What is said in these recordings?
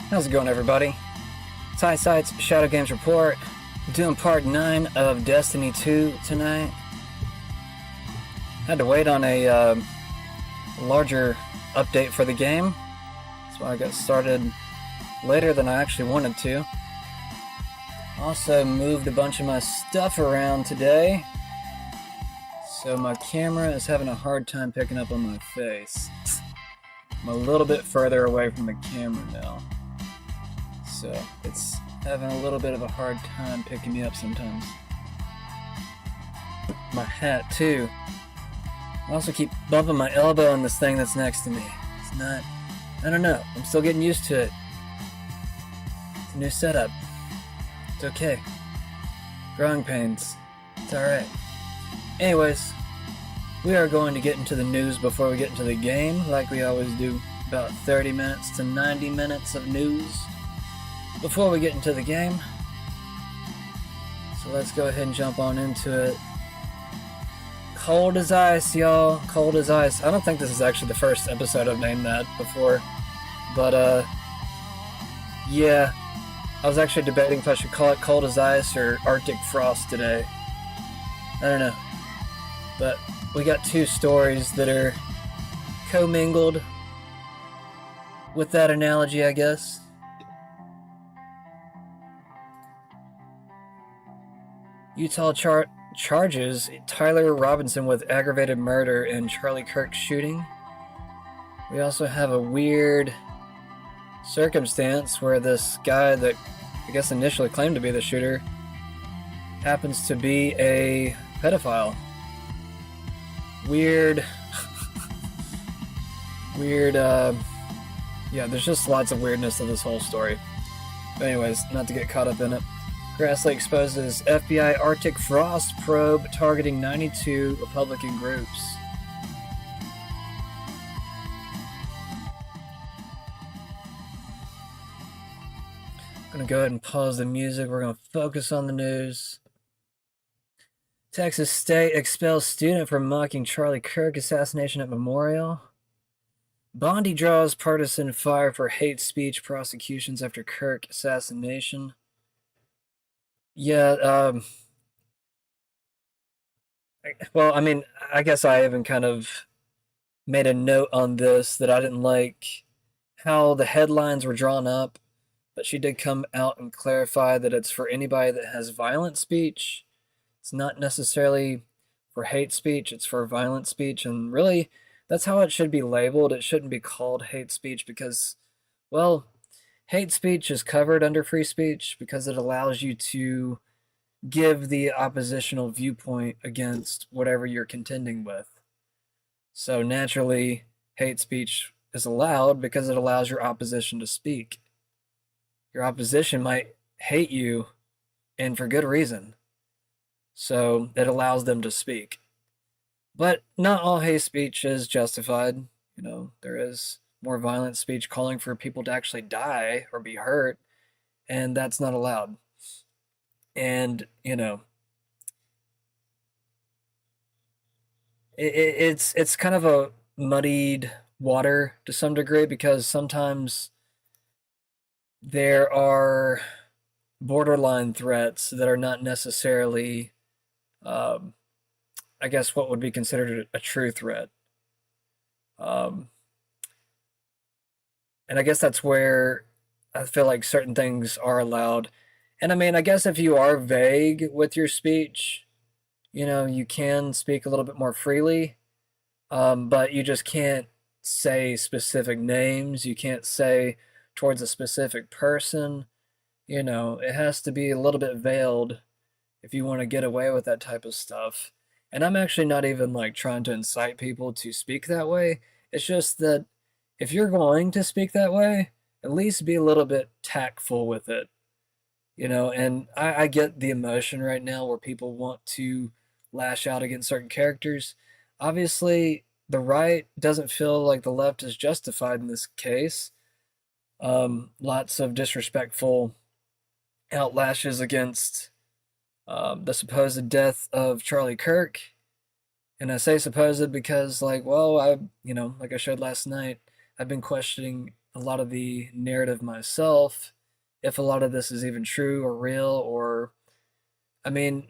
How's it going, everybody? It's High Sights Shadow Games Report. Doing part 9 of Destiny 2 tonight. Had to wait on a larger update for the game. That's why I got started later than I actually wanted to. Also moved a bunch of my stuff around today, so my camera is having a hard time picking up on my face. I'm a little bit further away from the camera now, so it's having a little bit of a hard time picking me up sometimes. My hat too. I also keep bumping my elbow on this thing that's next to me. It's not, I don't know, I'm still getting used to it. It's a new setup. It's okay. Growing pains. It's alright. Anyways, we are going to get into the news before we get into the game, like we always do. About 30 minutes to 90 minutes of news before we get into the game. So let's go ahead and jump on into it. Cold as ice, y'all. Cold as ice. I don't think this is actually the first episode I've named that before. But, yeah. I was actually debating if I should call it Cold as Ice or Arctic Frost today. I don't know. But we got two stories that are commingled with that analogy, I guess. Utah charges Tyler Robinson with aggravated murder in Charlie Kirk shooting. We also have a weird circumstance where this guy that I guess initially claimed to be the shooter happens to be a pedophile. Weird. Yeah, there's just lots of weirdness to this whole story. But anyways, not to get caught up in it. Grassley exposes FBI Arctic Frost probe targeting 92 Republican groups. I'm going to go ahead and pause the music. We're going to focus on the news. Texas State expels student for mocking Charlie Kirk assassination at memorial. Bondi draws partisan fire for hate speech prosecutions after Kirk assassination. Yeah, well, I mean, I guess I even kind of made a note on this that I didn't like how the headlines were drawn up, but she did come out and clarify that it's for anybody that has violent speech. It's not necessarily for hate speech, it's for violent speech, and really, that's how it should be labeled. It shouldn't be called hate speech because, well, hate speech is covered under free speech because it allows you to give the oppositional viewpoint against whatever you're contending with. So naturally, hate speech is allowed because it allows your opposition to speak. Your opposition might hate you, and for good reason. So it allows them to speak. But not all hate speech is justified. You know, there is more violent speech calling for people to actually die or be hurt, and that's not allowed. And, you know, it's kind of a muddied water to some degree because sometimes there are borderline threats that are not necessarily, I guess, what would be considered a true threat. And I guess that's where I feel like certain things are allowed. And I mean, I guess if you are vague with your speech, you know, you can speak a little bit more freely, but you just can't say specific names. You can't say towards a specific person. You know, it has to be a little bit veiled if you want to get away with that type of stuff. And I'm actually not even like trying to incite people to speak that way. It's just that if you're going to speak that way, at least be a little bit tactful with it. You know, and I get the emotion right now where people want to lash out against certain characters. Obviously, the right doesn't feel like the left is justified in this case. Lots of disrespectful outlashes against the supposed death of Charlie Kirk. And I say supposed because, like, well, like I showed last night, I've been questioning a lot of the narrative myself, if a lot of this is even true or real, or, I mean,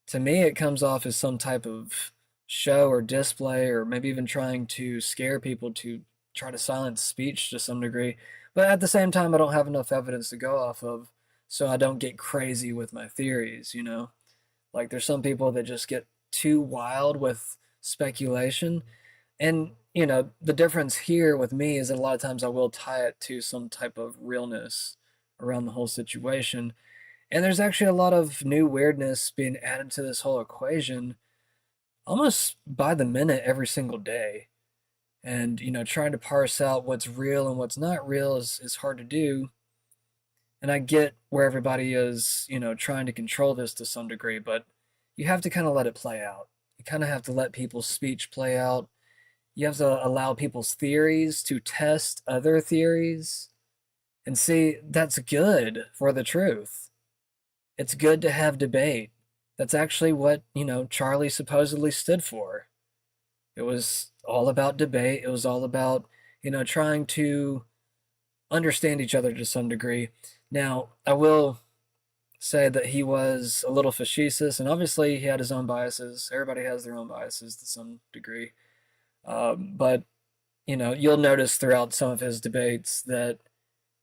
to me, it comes off as some type of show or display, or maybe even trying to scare people to try to silence speech to some degree. But at the same time, I don't have enough evidence to go off of, so I don't get crazy with my theories, you know? Like, there's some people that just get too wild with speculation. And, you know, the difference here with me is that a lot of times I will tie it to some type of realness around the whole situation. And there's actually a lot of new weirdness being added to this whole equation almost by the minute every single day. And, you know, trying to parse out what's real and what's not real is hard to do. And I get where everybody is, you know, trying to control this to some degree, but you have to kind of let it play out. You kind of have to let people's speech play out. You have to allow people's theories to test other theories and see that's good for the truth. It's good to have debate. That's actually what, you know, Charlie supposedly stood for. It was all about debate. It was all about, you know, trying to understand each other to some degree. Now, I will say that he was a little facetious, and obviously he had his own biases. Everybody has their own biases to some degree. But, you know, you'll notice throughout some of his debates that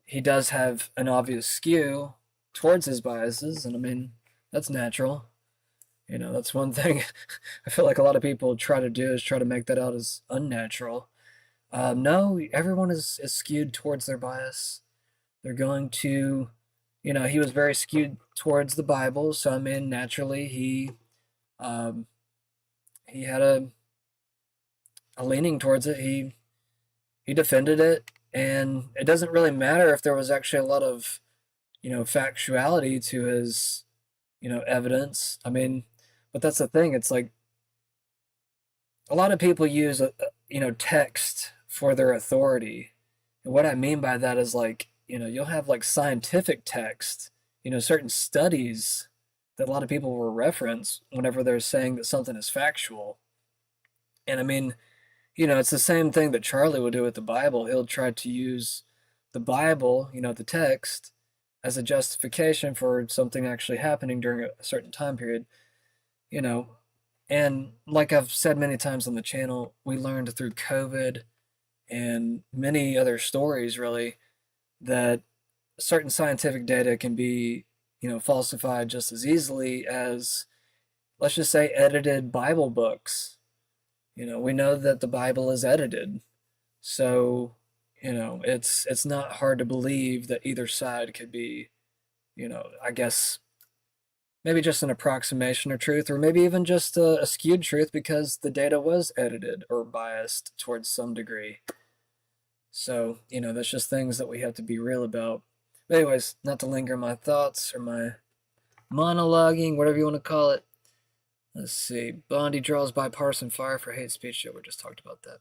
he does have an obvious skew towards his biases, and I mean, that's natural. You know, that's one thing I feel like a lot of people try to do is try to make that out as unnatural. No, everyone is skewed towards their bias. They're going to, you know, he was very skewed towards the Bible, so I mean, naturally um, he had a leaning towards it. He defended it, and it doesn't really matter if there was actually a lot of, you know, factuality to his, you know, evidence. I mean, but that's the thing. It's like a lot of people use you know, text for their authority. And what I mean by that is, like, you know, you'll have like scientific text, you know, certain studies that a lot of people will reference whenever they're saying that something is factual. And I mean, you know, it's the same thing that Charlie will do with the Bible. He'll try to use the Bible, you know, the text, as a justification for something actually happening during a certain time period, you know. And like I've said many times on the channel, we learned through COVID and many other stories, really, that certain scientific data can be, you know, falsified just as easily as, let's just say, edited Bible books. You know, we know that the Bible is edited. So, you know, it's not hard to believe that either side could be, you know, I guess maybe just an approximation of truth, or maybe even just a skewed truth because the data was edited or biased towards some degree. So, you know, that's just things that we have to be real about. But anyways, not to linger my thoughts or my monologuing, whatever you want to call it. Let's see. Bondi draws bipartisan fire for hate speech. Yeah, we just talked about that.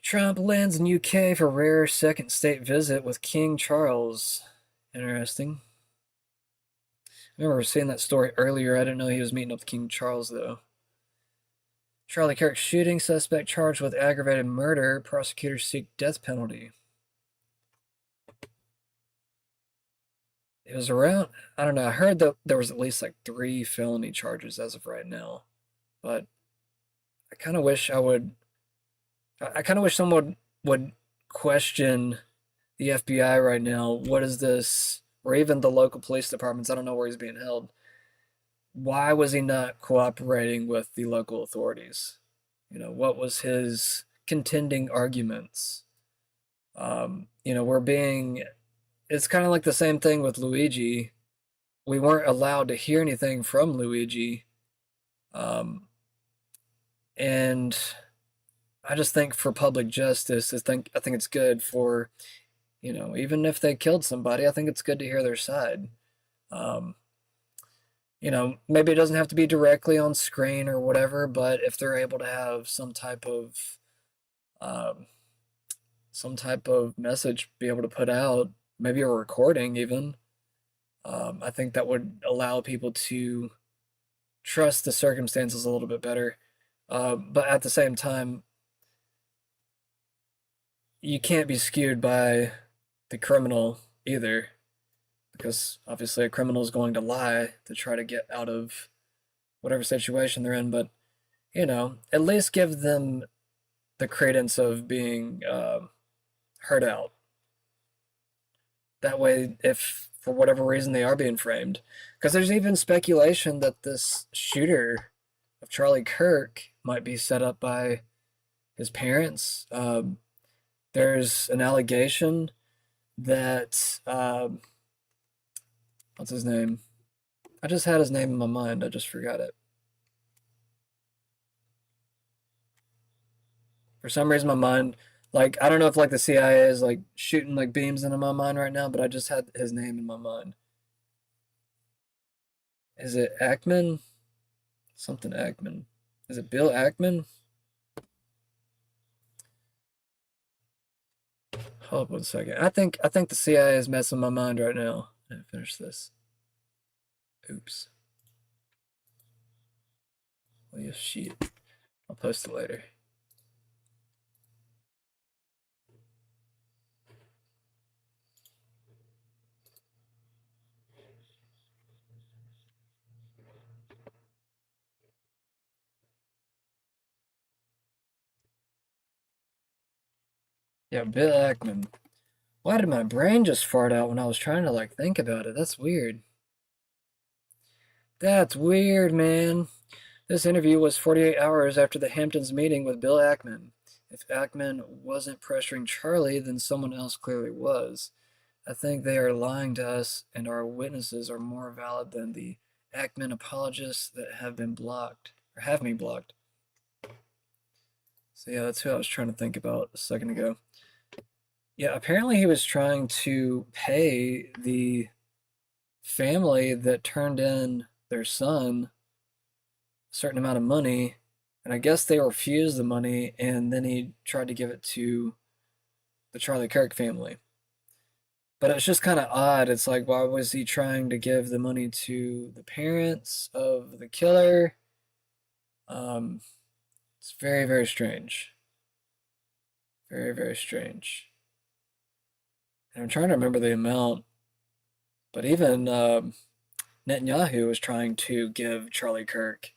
Trump lands in UK for rare second state visit with King Charles. Interesting. I remember seeing that story earlier. I didn't know he was meeting up with King Charles, though. Charlie Kirk shooting, suspect charged with aggravated murder. Prosecutors seek death penalty. It was around, I don't know, I heard that there was at least like 3 felony charges as of right now. But I kind of wish I kind of wish someone would question the FBI right now. What is this? Or even the local police departments. I don't know where he's being held. Why was he not cooperating with the local authorities? You know, what was his contending arguments? You know, it's kind of like the same thing with Luigi. We weren't allowed to hear anything from Luigi. And I just think for public justice, I think it's good for, you know, even if they killed somebody, I think it's good to hear their side. You know, maybe it doesn't have to be directly on screen or whatever, but if they're able to have um, some type of message be able to put out, maybe a recording even, I think that would allow people to trust the circumstances a little bit better. But at the same time, you can't be skewed by the criminal either, because obviously a criminal is going to lie to try to get out of whatever situation they're in. But at least give them the credence of being heard out. That way, if for whatever reason they are being framed, because there's even speculation that this shooter of Charlie Kirk might be set up by his parents. There's an allegation that what's his name? I just had his name in my mind. I just forgot it. For some reason, my mind, like, I don't know if like the CIA is like shooting like beams into my mind right now, but I just had his name in my mind. Is it Ackman? Something Ackman. Is it Bill Ackman? Hold up 1 second. I think the CIA is messing my mind right now. I didn't finish this. Oops. Well, you shit. I'll post it later. Yeah, Bill Ackman. Why did my brain just fart out when I was trying to like think about it? That's weird. That's weird, man. This interview was 48 hours after the Hamptons meeting with Bill Ackman. If Ackman wasn't pressuring Charlie, then someone else clearly was. I think they are lying to us, and our witnesses are more valid than the Ackman apologists that have been blocked, or have me blocked. So yeah, that's who I was trying to think about a second ago. Yeah, apparently he was trying to pay the family that turned in their son a certain amount of money, and I guess they refused the money, and then he tried to give it to the Charlie Kirk family. But it's just kind of odd. It's like, why was he trying to give the money to the parents of the killer? Um, it's very, very strange. Very, very strange. And I'm trying to remember the amount, but even Netanyahu was trying to give Charlie Kirk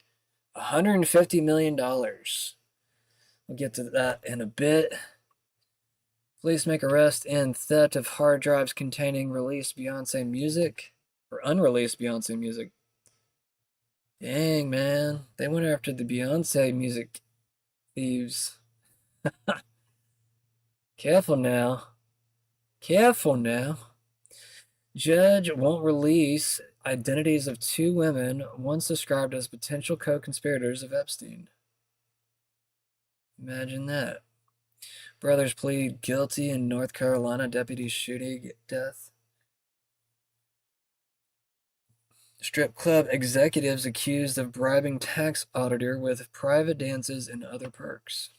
$150 million. We'll get to that in a bit. Police make arrest in theft of hard drives containing released Beyonce music or unreleased Beyonce music. Dang, man. They went after the Beyonce music thieves. Careful now. Careful now. Judge won't release identities of two women once described as potential co-conspirators of Epstein. Imagine that. Brothers plead guilty in North Carolina deputy shooting death. Strip club executives accused of bribing tax auditor with private dances and other perks.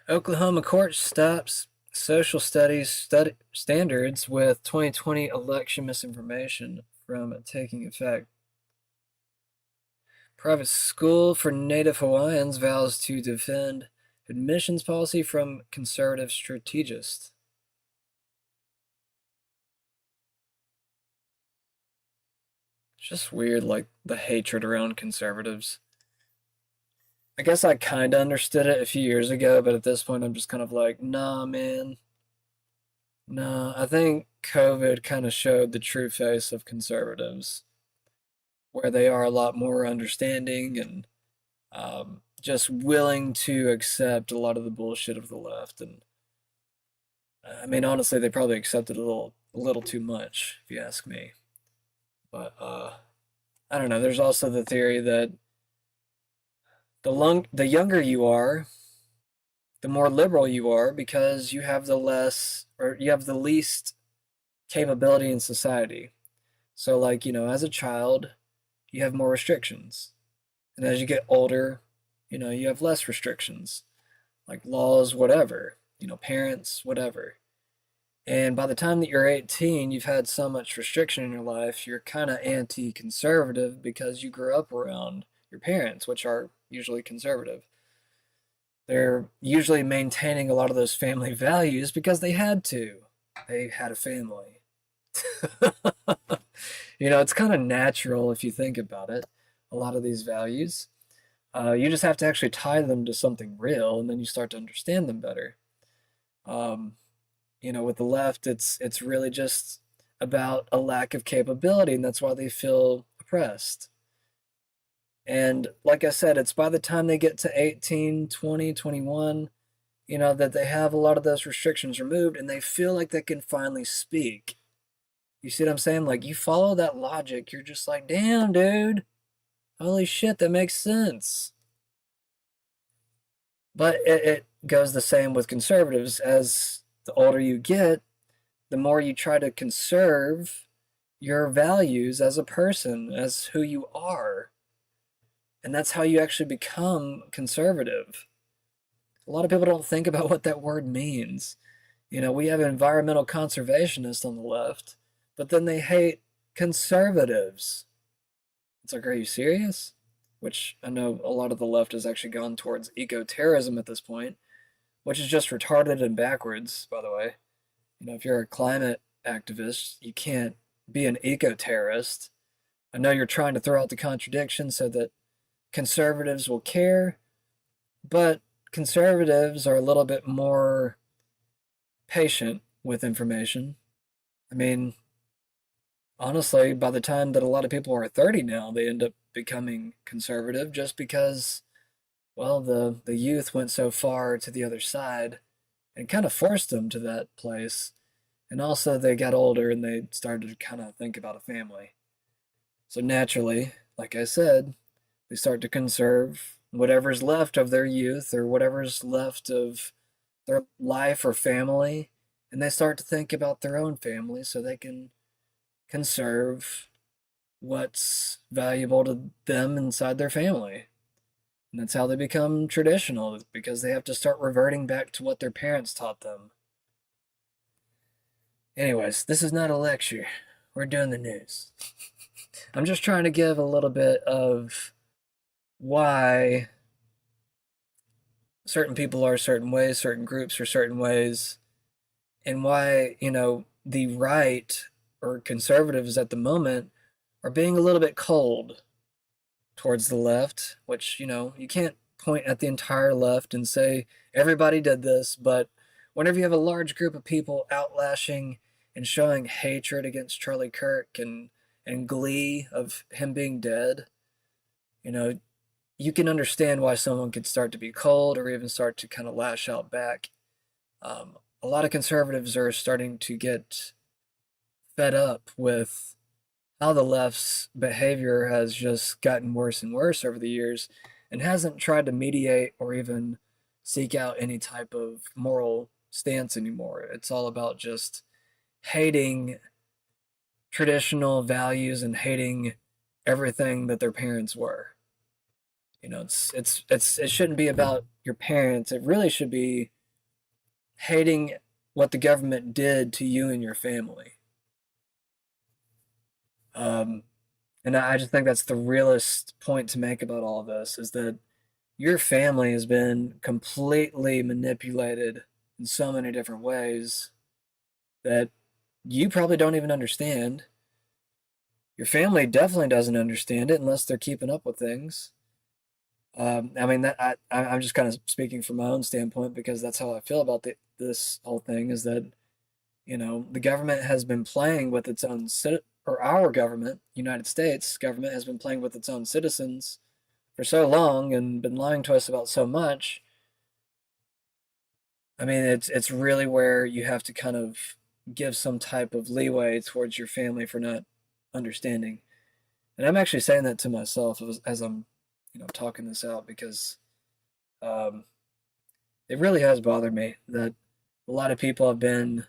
Oklahoma court stops social studies standards with 2020 election misinformation from taking effect. Private school for Native Hawaiians vows to defend admissions policy from conservative strategists. It's just weird, like the hatred around conservatives. I guess I kind of understood it a few years ago, but at this point, I'm just kind of like, nah, man. Nah, I think COVID kind of showed the true face of conservatives, where they are a lot more understanding and just willing to accept a lot of the bullshit of the left. And I mean, honestly, they probably accepted a little too much, if you ask me. But I don't know. There's also the theory that the younger you are, the more liberal you are because you have the less or you have the least capability in society. So like, as a child, you have more restrictions. And as you get older, you have less restrictions, like laws, whatever, parents, whatever. And by the time that you're 18, you've had so much restriction in your life, you're kind of anti conservative because you grew up around your parents, which are usually conservative. They're usually maintaining a lot of those family values because they had to. They had a family. It's kind of natural if you think about it. A lot of these values. You just have to actually tie them to something real, and then you start to understand them better. Um, with the left, it's really just about a lack of capability, and that's why they feel oppressed. And like I said, it's by the time they get to 18, 20, 21, that they have a lot of those restrictions removed and they feel like they can finally speak. You see what I'm saying? Like, you follow that logic, you're just like, damn, dude, holy shit, that makes sense. But it goes the same with conservatives. As the older you get, the more you try to conserve your values as a person, as who you are. And that's how you actually become conservative. A lot of people don't think about what that word means. We have environmental conservationists on the left, but then they hate conservatives. It's like, are you serious? Which I know a lot of the left has actually gone towards eco-terrorism at this point, which is just retarded and backwards, by the way. If you're a climate activist, you can't be an eco-terrorist. I know you're trying to throw out the contradiction so that conservatives will care, but conservatives are a little bit more patient with information. I mean, honestly, by the time that a lot of people are 30 now, they end up becoming conservative just because, well, the youth went so far to the other side and kind of forced them to that place. And also, they got older and they started to kind of think about a family. So naturally, like I said, they start to conserve whatever's left of their youth or whatever's left of their life or family, and they start to think about their own family so they can conserve what's valuable to them inside their family. And that's how they become traditional, because they have to start reverting back to what their parents taught them. Anyways, this is not a lecture. We're doing the news. I'm just trying to give a little bit of why certain people are certain ways, certain groups are certain ways, and why, the right or conservatives at the moment are being a little bit cold towards the left, which, you can't point at the entire left and say everybody did this, but whenever you have a large group of people outlashing and showing hatred against Charlie Kirk and glee of him being dead, you can understand why someone could start to be cold or even start to kind of lash out back. A lot of conservatives are starting to get fed up with how the left's behavior has just gotten worse and worse over the years and hasn't tried to mediate or even seek out any type of moral stance anymore. It's all about just hating traditional values and hating everything that their parents were. It shouldn't be about your parents. It really should be hating what the government did to you and your family. Um, and I just think that's the realest point to make about all of this, is that your family has been completely manipulated in so many different ways that you probably don't even understand. Your family definitely doesn't understand it unless they're keeping up with things. I mean, I'm just kind of speaking from my own standpoint because that's how I feel about this whole thing. Is that the government has been playing with its own or our government, United States government, has been playing with its own citizens for so long and been lying to us about so much. I mean, it's really where you have to kind of give some type of leeway towards your family for not understanding. And I'm actually saying that to myself as I'm, talking this out, because um, it really has bothered me that a lot of people have been,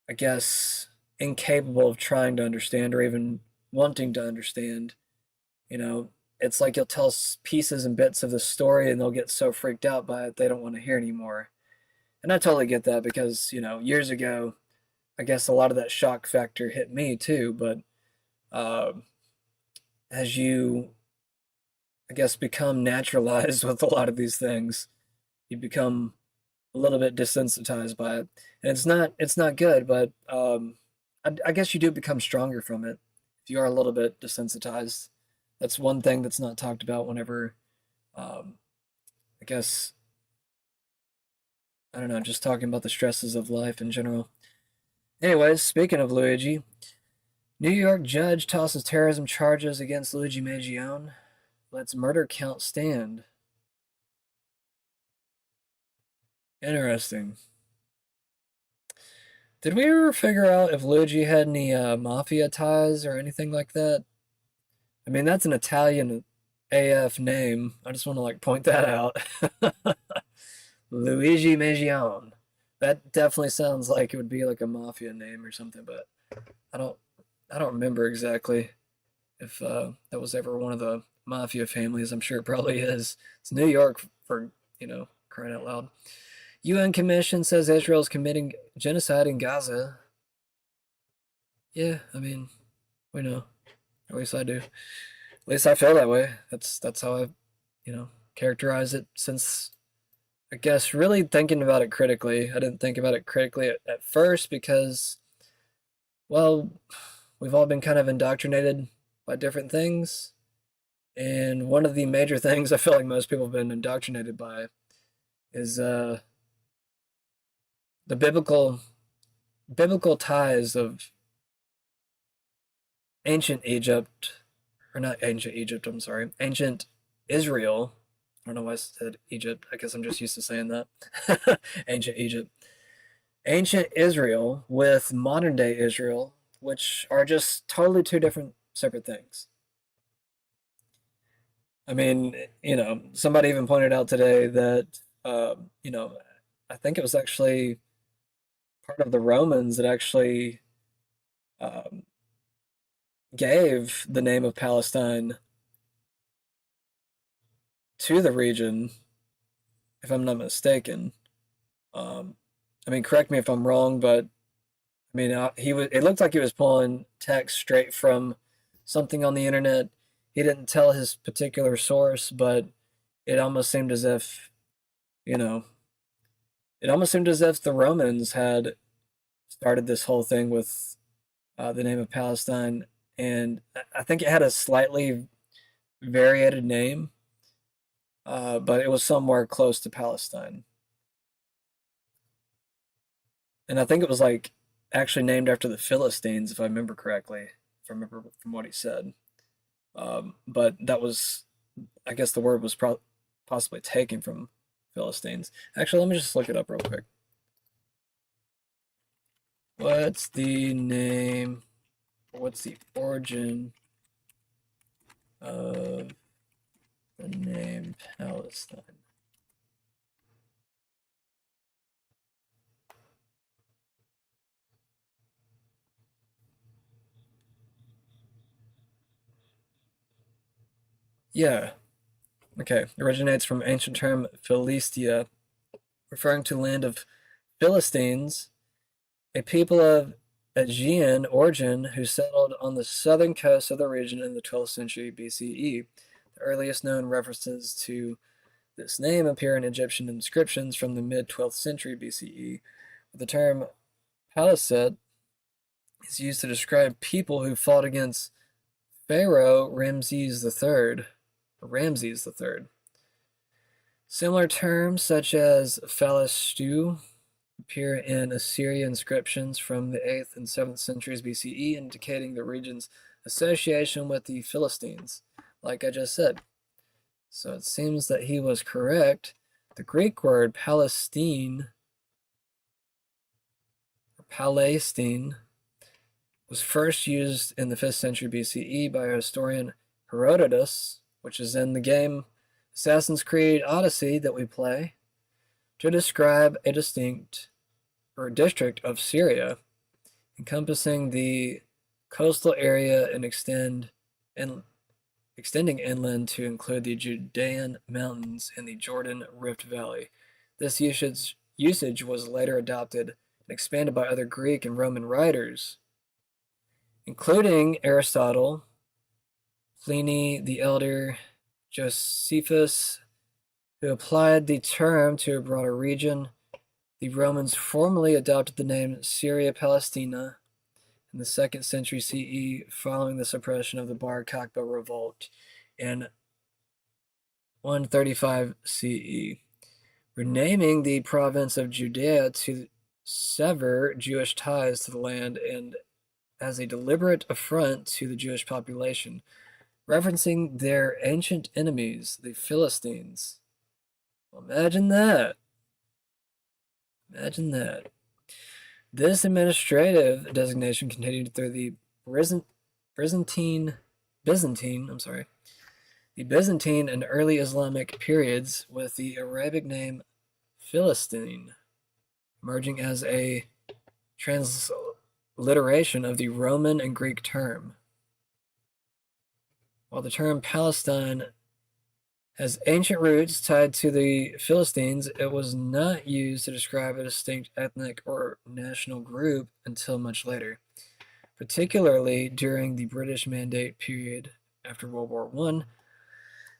I guess, incapable of trying to understand or even wanting to understand. It's like you'll tell pieces and bits of the story and they'll get so freaked out by it they don't want to hear anymore. And I totally get that because, years ago, I guess a lot of that shock factor hit me too. But as you, I guess, become naturalized with a lot of these things, you become a little bit desensitized by it, and it's not good. But I guess you do become stronger from it if you are a little bit desensitized. That's one thing that's not talked about whenever, um, I guess, I don't know, just talking about the stresses of life in general. Anyways, speaking of Luigi, New York judge tosses terrorism charges against Luigi Mangione. Lets murder count stand. Interesting. Did we ever figure out if Luigi had any mafia ties or anything like that? I mean, that's an Italian AF name. I just want to like point that out. Luigi Mangione. That definitely sounds like it would be like a mafia name or something, but I don't I don't remember exactly if that was ever one of the mafia families. I'm sure it probably is. It's New York for, crying out loud. UN Commission says Israel's committing genocide in Gaza. Yeah, I mean, we know. At least I do. At least I feel that way. That's how I, characterize it since I guess really thinking about it critically. I didn't think about it critically at first because, well, we've all been kind of indoctrinated by different things. And one of the major things I feel like most people have been indoctrinated by is the biblical ties of ancient Egypt, or not ancient Egypt, I'm sorry, ancient Israel. I don't know why I said Egypt. I guess I'm just used to saying that. Ancient Egypt. Ancient Israel with modern day Israel, which are just totally two different separate things. I mean, somebody even pointed out today that, I think it was actually part of the Romans that actually um, gave the name of Palestine to the region, if I'm not mistaken. Um, I mean, correct me if I'm wrong, but I mean, he was. It looked like he was pulling text straight from something on the internet. He didn't tell his particular source, but it almost seemed as if, you know, it almost seemed as if the Romans had started this whole thing with the name of Palestine, and I think it had a slightly variated name, but it was somewhere close to Palestine, and I think it was like actually named after the Philistines, if I remember correctly, if I remember from what he said. But that was, I guess, the word was possibly taken from Philistines. Actually, let me just look it up real quick. What's the name? What's the origin of the name Palestine? Yeah, okay. Originates from ancient term Philistia, referring to land of Philistines, a people of Aegean origin who settled on the southern coast of the region in the 12th century BCE. The earliest known references to this name appear in Egyptian inscriptions from the mid-12th century BCE. The term Paliset is used to describe people who fought against Pharaoh Ramses III. Ramses III. Similar terms such as Phalastu appear in Assyrian inscriptions from the 8th and 7th centuries BCE, indicating the region's association with the Philistines, like I just said. So it seems that he was correct. The Greek word Palestine, or Palestine, was first used in the 5th century BCE by historian Herodotus, which is in the game Assassin's Creed Odyssey that we play, to describe a distinct or district of Syria, encompassing the coastal area and extending inland to include the Judean Mountains and the Jordan Rift Valley. This usage was later adopted and expanded by other Greek and Roman writers, including Aristotle, Pliny the Elder, Josephus, who applied the term to a broader region. The Romans formally adopted the name Syria Palestina in the 2nd century CE following the suppression of the Bar Kokhba revolt in 135 CE, renaming the province of Judea to sever Jewish ties to the land and as a deliberate affront to the Jewish population, referencing their ancient enemies, the Philistines. Well, imagine that. Imagine that. This administrative designation continued through the Byzantine, the Byzantine and early Islamic periods, with the Arabic name Philistine emerging as a transliteration of the Roman and Greek term. While the term Palestine has ancient roots tied to the Philistines, it was not used to describe a distinct ethnic or national group until much later, particularly during the British Mandate period after World War I.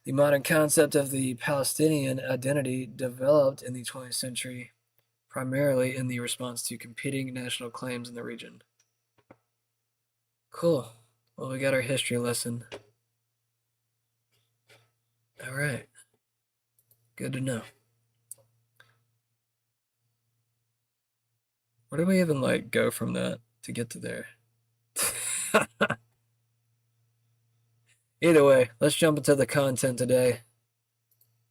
The modern concept of the Palestinian identity developed in the 20th century, primarily in the response to competing national claims in the region. Cool. Well, we got our history lesson. All right. Good to know. Where do we even like go from that to get to there? Either way, let's jump into the content today.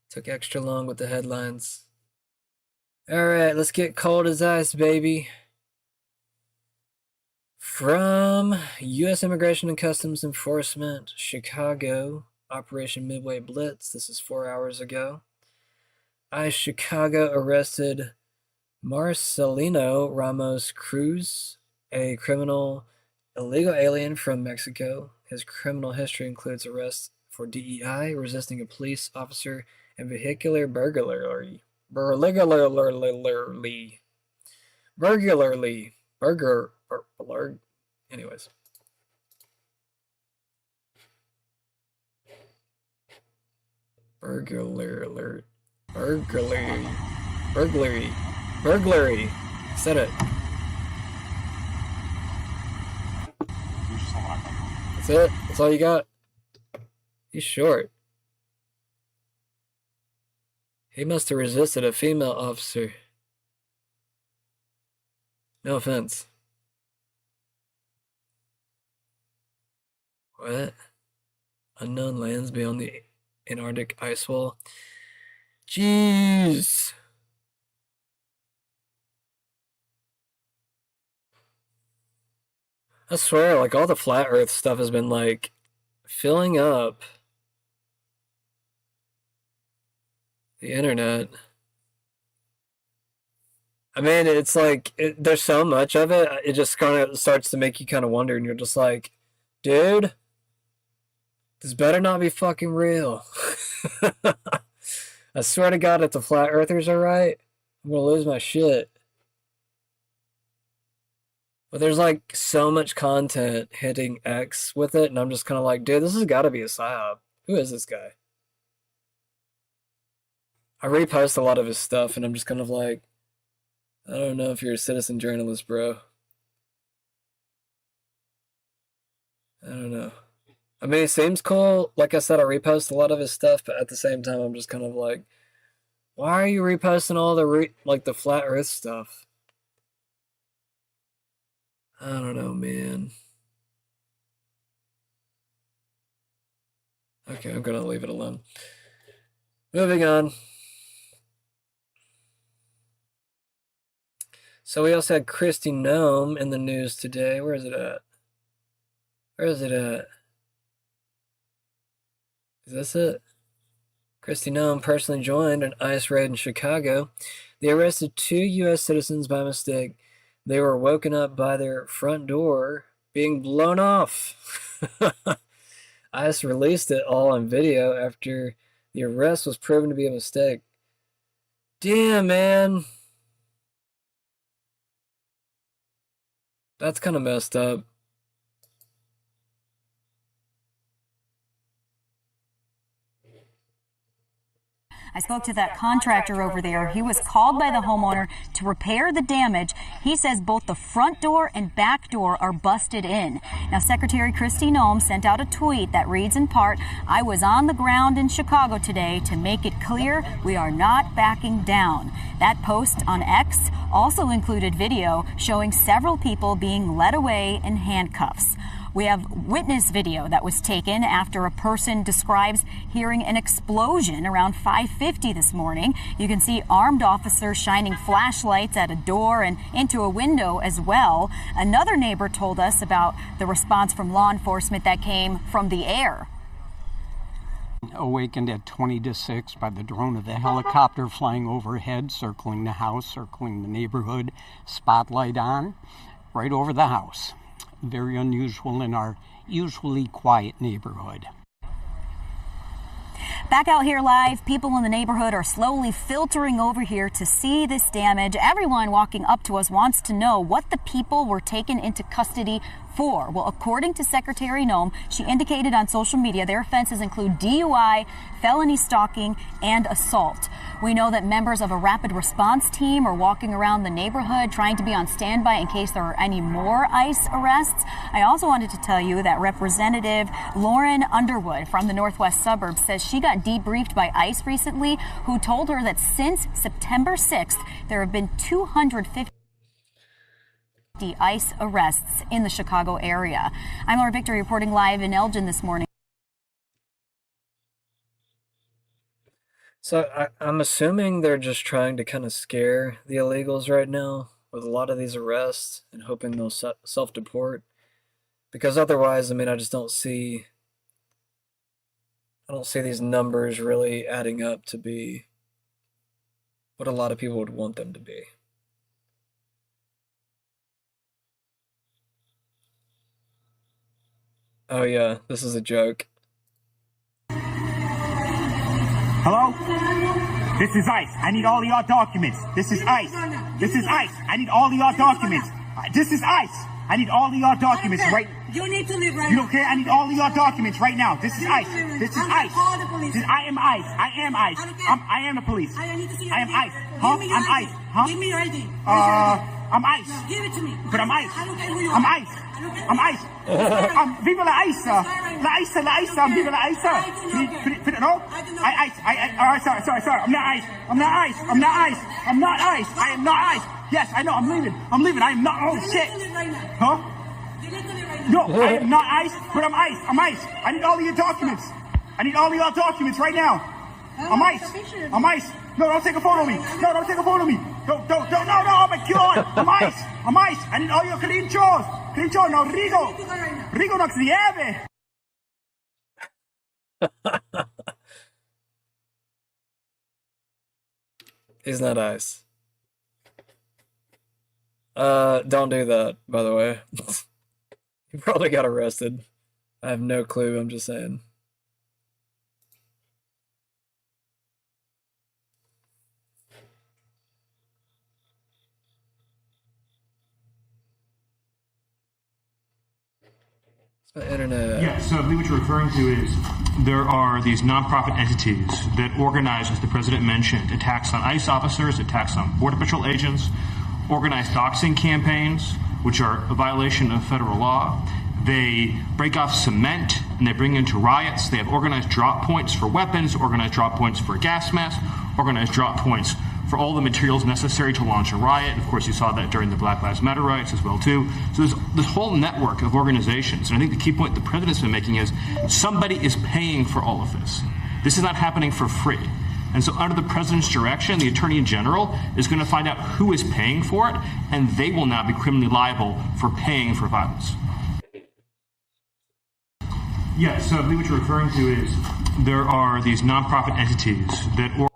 Took extra long with the headlines. All right, let's get cold as ice, baby. From U.S. Immigration and Customs Enforcement, Chicago, Operation Midway Blitz. This is 4 hours ago. ICE Chicago arrested Marcelino Ramos Cruz, a illegal alien from Mexico. His criminal history includes arrests for DEI, resisting a police officer, and vehicular burglary. Anyways. Burglary. Said it. That's it? That's all you got? He's short. He must have resisted a female officer. No offense. What? Unknown lands beyond the Antarctic ice wall? Jeez. I swear, like, all the flat earth stuff has been, like, filling up the internet. I mean, it's like, there's so much of it, it just kind of starts to make you kind of wonder, and you're just like, dude, this better not be fucking real. I swear to God, if the flat earthers are right, I'm gonna lose my shit. But there's like so much content hitting X with it, and I'm just kind of like, dude, this has got to be a psyop. Who is this guy? I repost a lot of his stuff, and I'm just kind of like, I don't know if you're a citizen journalist, bro. I don't know. I mean, it seems cool. Like I said, I repost a lot of his stuff, but at the same time, I'm just kind of like, why are you reposting all the like the flat Earth stuff? I don't know, man. Okay, I'm gonna leave it alone. Moving on. So we also had Kristi Noem in the news today. Where is it at? Where is it at? Is this it? Kristi Noem personally joined an ICE raid in Chicago. They arrested 2 U.S. citizens by mistake. They were woken up by their front door being blown off. ICE released it all on video after the arrest was proven to be a mistake. Damn, man. That's kind of messed up. I spoke to that contractor over there. He was called by the homeowner to repair the damage. He says both the front door and back door are busted in. Now, Secretary Kristi Noem sent out a tweet that reads in part, "I was on the ground in Chicago today to make it clear we are not backing down." That post on X also included video showing several people being led away in handcuffs. We have witness video that was taken after a person describes hearing an explosion around 5:50 this morning. You can see armed officers shining flashlights at a door and into a window as well. Another neighbor told us about the response from law enforcement that came from the air. Awakened at 20 to 6 by the drone of the helicopter flying overhead, circling the house, circling the neighborhood, spotlight on, right over the house. Very unusual in our usually quiet neighborhood. Back out here live, people in the neighborhood are slowly filtering over here to see this damage. Everyone walking up to us wants to know what the people were taken into custody for. Well, according to Secretary Noem, she indicated on social media their offenses include DUI, felony stalking, and assault. We know that members of a rapid response team are walking around the neighborhood trying to be on standby in case there are any more ICE arrests. I also wanted to tell you that Representative Lauren Underwood from the Northwest suburbs says she got debriefed by ICE recently, who told her that since September 6th, there have been 250 ICE arrests in the Chicago area. I'm Laura Victory reporting live in Elgin this morning. So I'm assuming they're just trying to kind of scare the illegals right now with a lot of these arrests and hoping they'll self-deport. Because otherwise, I mean, I don't see these numbers really adding up to be what a lot of people would want them to be. Oh yeah, this is a joke. Hello? This is ICE. I need all of your documents. This is ICE. This is ICE. I need all of your documents. This is ICE. I need all of your documents right now. You need to leave right now. You don't care? I need all of your documents right now. This is ICE. This is ICE. I am ICE. I am ICE. I am the police. I need to see your I am ID. ICE. Huh? Give me your I'm ID. ICE. Huh? Give me your ID. I'm ICE. No, give it to me. But I'm ICE. I don't care who you I'm are. ICE. I'm ICE. Viva la ICE. La ICE. La ICE. Viva la ICE. No? I ICE. All right, sorry. I'm not ICE. I'm not ICE. I'm not ICE. I'm not ICE. I am not ICE. Yes, I know. I'm leaving. I am not. Oh, shit. Huh? No, I am not ICE, but I'm ICE. I'm ICE. I need all of your documents. I need all of your documents right now. I'm ICE. I'm ICE. No, don't take a photo of me. No, don't take a photo of me. Don't. No, oh my God. I'm ICE. I'm ICE. I need all your credentials. Credentials. No, Rigo. Rigo no nieve. He's not ICE. Don't do that, by the way. He probably got arrested. I have no clue, I'm just saying. It's my internet. Yeah, so I believe what you're referring to is there are these nonprofit entities that organize, as the president mentioned, attacks on ICE officers, attacks on Border Patrol agents, organized doxing campaigns, which are a violation of federal law. They break off cement and they bring into riots. They have organized drop points for weapons, organized drop points for gas masks, organized drop points for all the materials necessary to launch a riot. Of course, you saw that during the Black Lives Matter riots as well, too. So there's this whole network of organizations. And I think the key point the president's been making is somebody is paying for all of this. This is not happening for free. And so under the president's direction, the attorney general is going to find out who is paying for it, and they will now be criminally liable for paying for violence. Yeah, so I believe what you're referring to is there are these nonprofit entities that I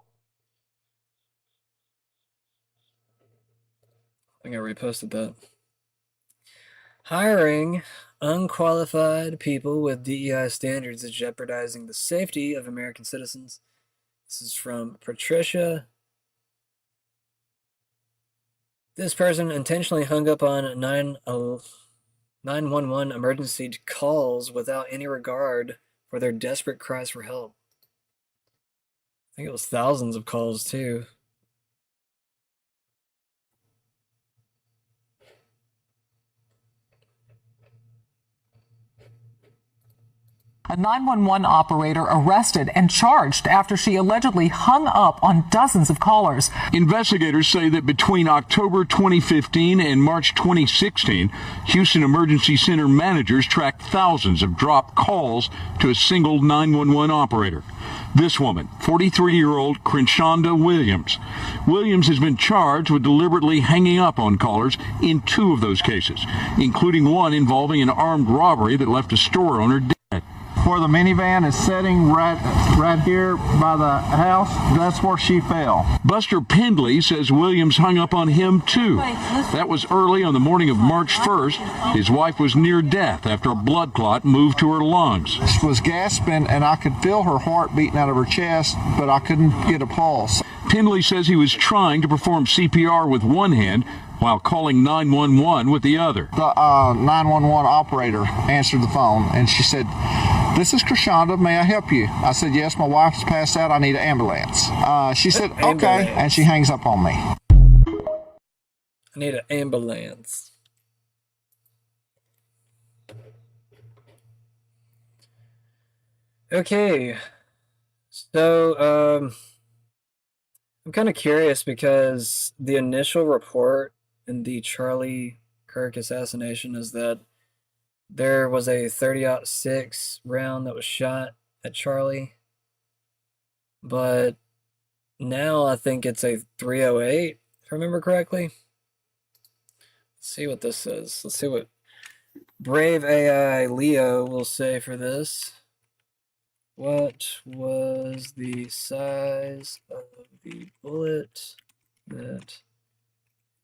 think I reposted that. Hiring unqualified people with DEI standards is jeopardizing the safety of American citizens. This is from Patricia. This person intentionally hung up on 911 emergency calls without any regard for their desperate cries for help. think it was thousands of calls too. A 911 operator arrested and charged after she allegedly hung up on dozens of callers. Investigators say that between October 2015 and March 2016, Houston Emergency Center managers tracked thousands of dropped calls to a single 911 operator. This woman, 43-year-old Crenshonda Williams. Williams has been charged with deliberately hanging up on callers in 2 of those cases, including one involving an armed robbery that left a store owner dead. Where the minivan is sitting right here by the house, that's where she fell. Buster Pendley says Williams hung up on him too. That was early on the morning of March 1st. His wife was near death after a blood clot moved to her lungs. She was gasping and I could feel her heart beating out of her chest, but I couldn't get a pulse. Pendley says he was trying to perform CPR with one hand while calling 911 with the other. The 911 operator answered the phone and she said, "This is Crenshonda, may I help you?" I said, "Yes, my wife's passed out, I need an ambulance." She said, "Okay," and she hangs up on me. I need an ambulance. Okay, so I'm kind of curious because the initial report in the Charlie Kirk assassination is that there was a 30-06 round that was shot at Charlie, but now I think it's a 308, if I remember correctly. Let's see what this says. Let's see what Brave AI Leo will say for this. What was the size of the bullet that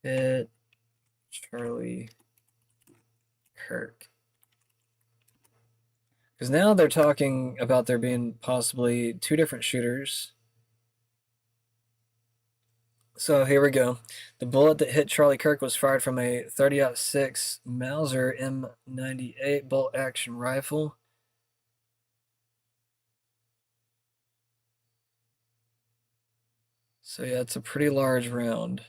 hit Charlie Kirk? Because now they're talking about there being possibly 2 different shooters. So here we go. The bullet that hit Charlie Kirk was fired from a 30-06 Mauser M98 bolt action rifle. So yeah, it's a pretty large round.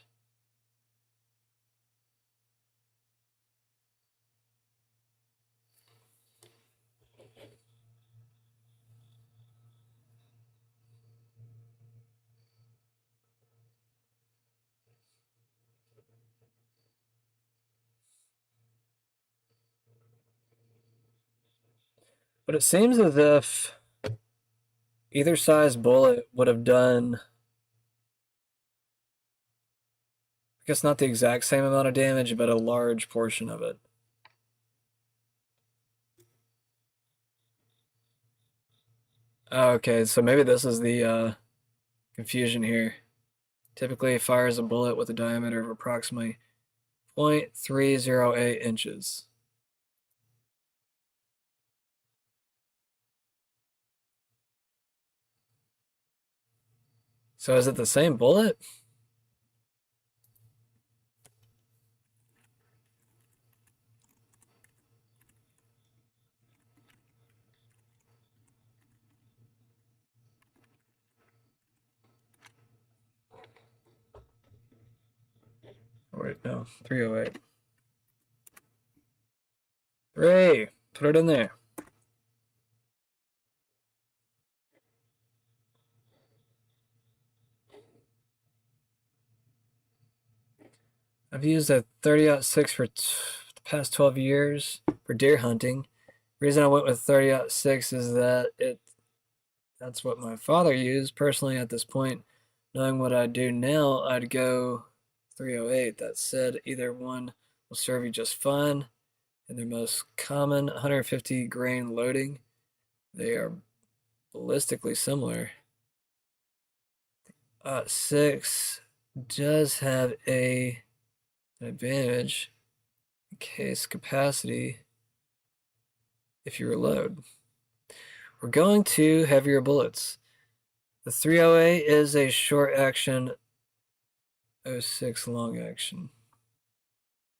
But it seems as if either size bullet would have done, I guess not the exact same amount of damage, but a large portion of it. Okay, so maybe this is the confusion here. Typically it fires a bullet with a diameter of approximately 0.308 inches. So is it the same bullet? Oh, wait, no, 308. 3, put it in there. I've used a 30-06 for the past 12 years for deer hunting. The reason I went with 30-06 is that that's what my father used. Personally, at this point, knowing what I do now, I'd go 308. That said, either one will serve you just fine. In their most common 150 grain loading, they are ballistically similar. 6 does have an advantage in case capacity if you reload. We're going to heavier bullets. The 308 is a short action, 06 long action.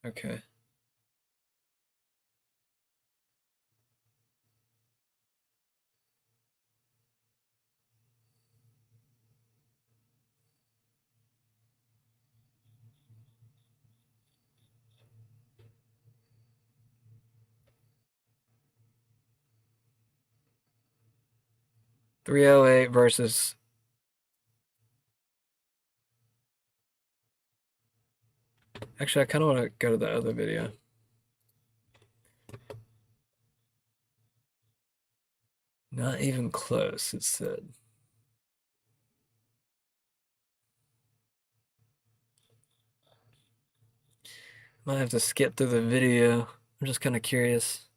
Okay. 308 versus... Actually, I kind of want to go to the other video. Not even close, it said. Might have to skip through the video. I'm just kind of curious.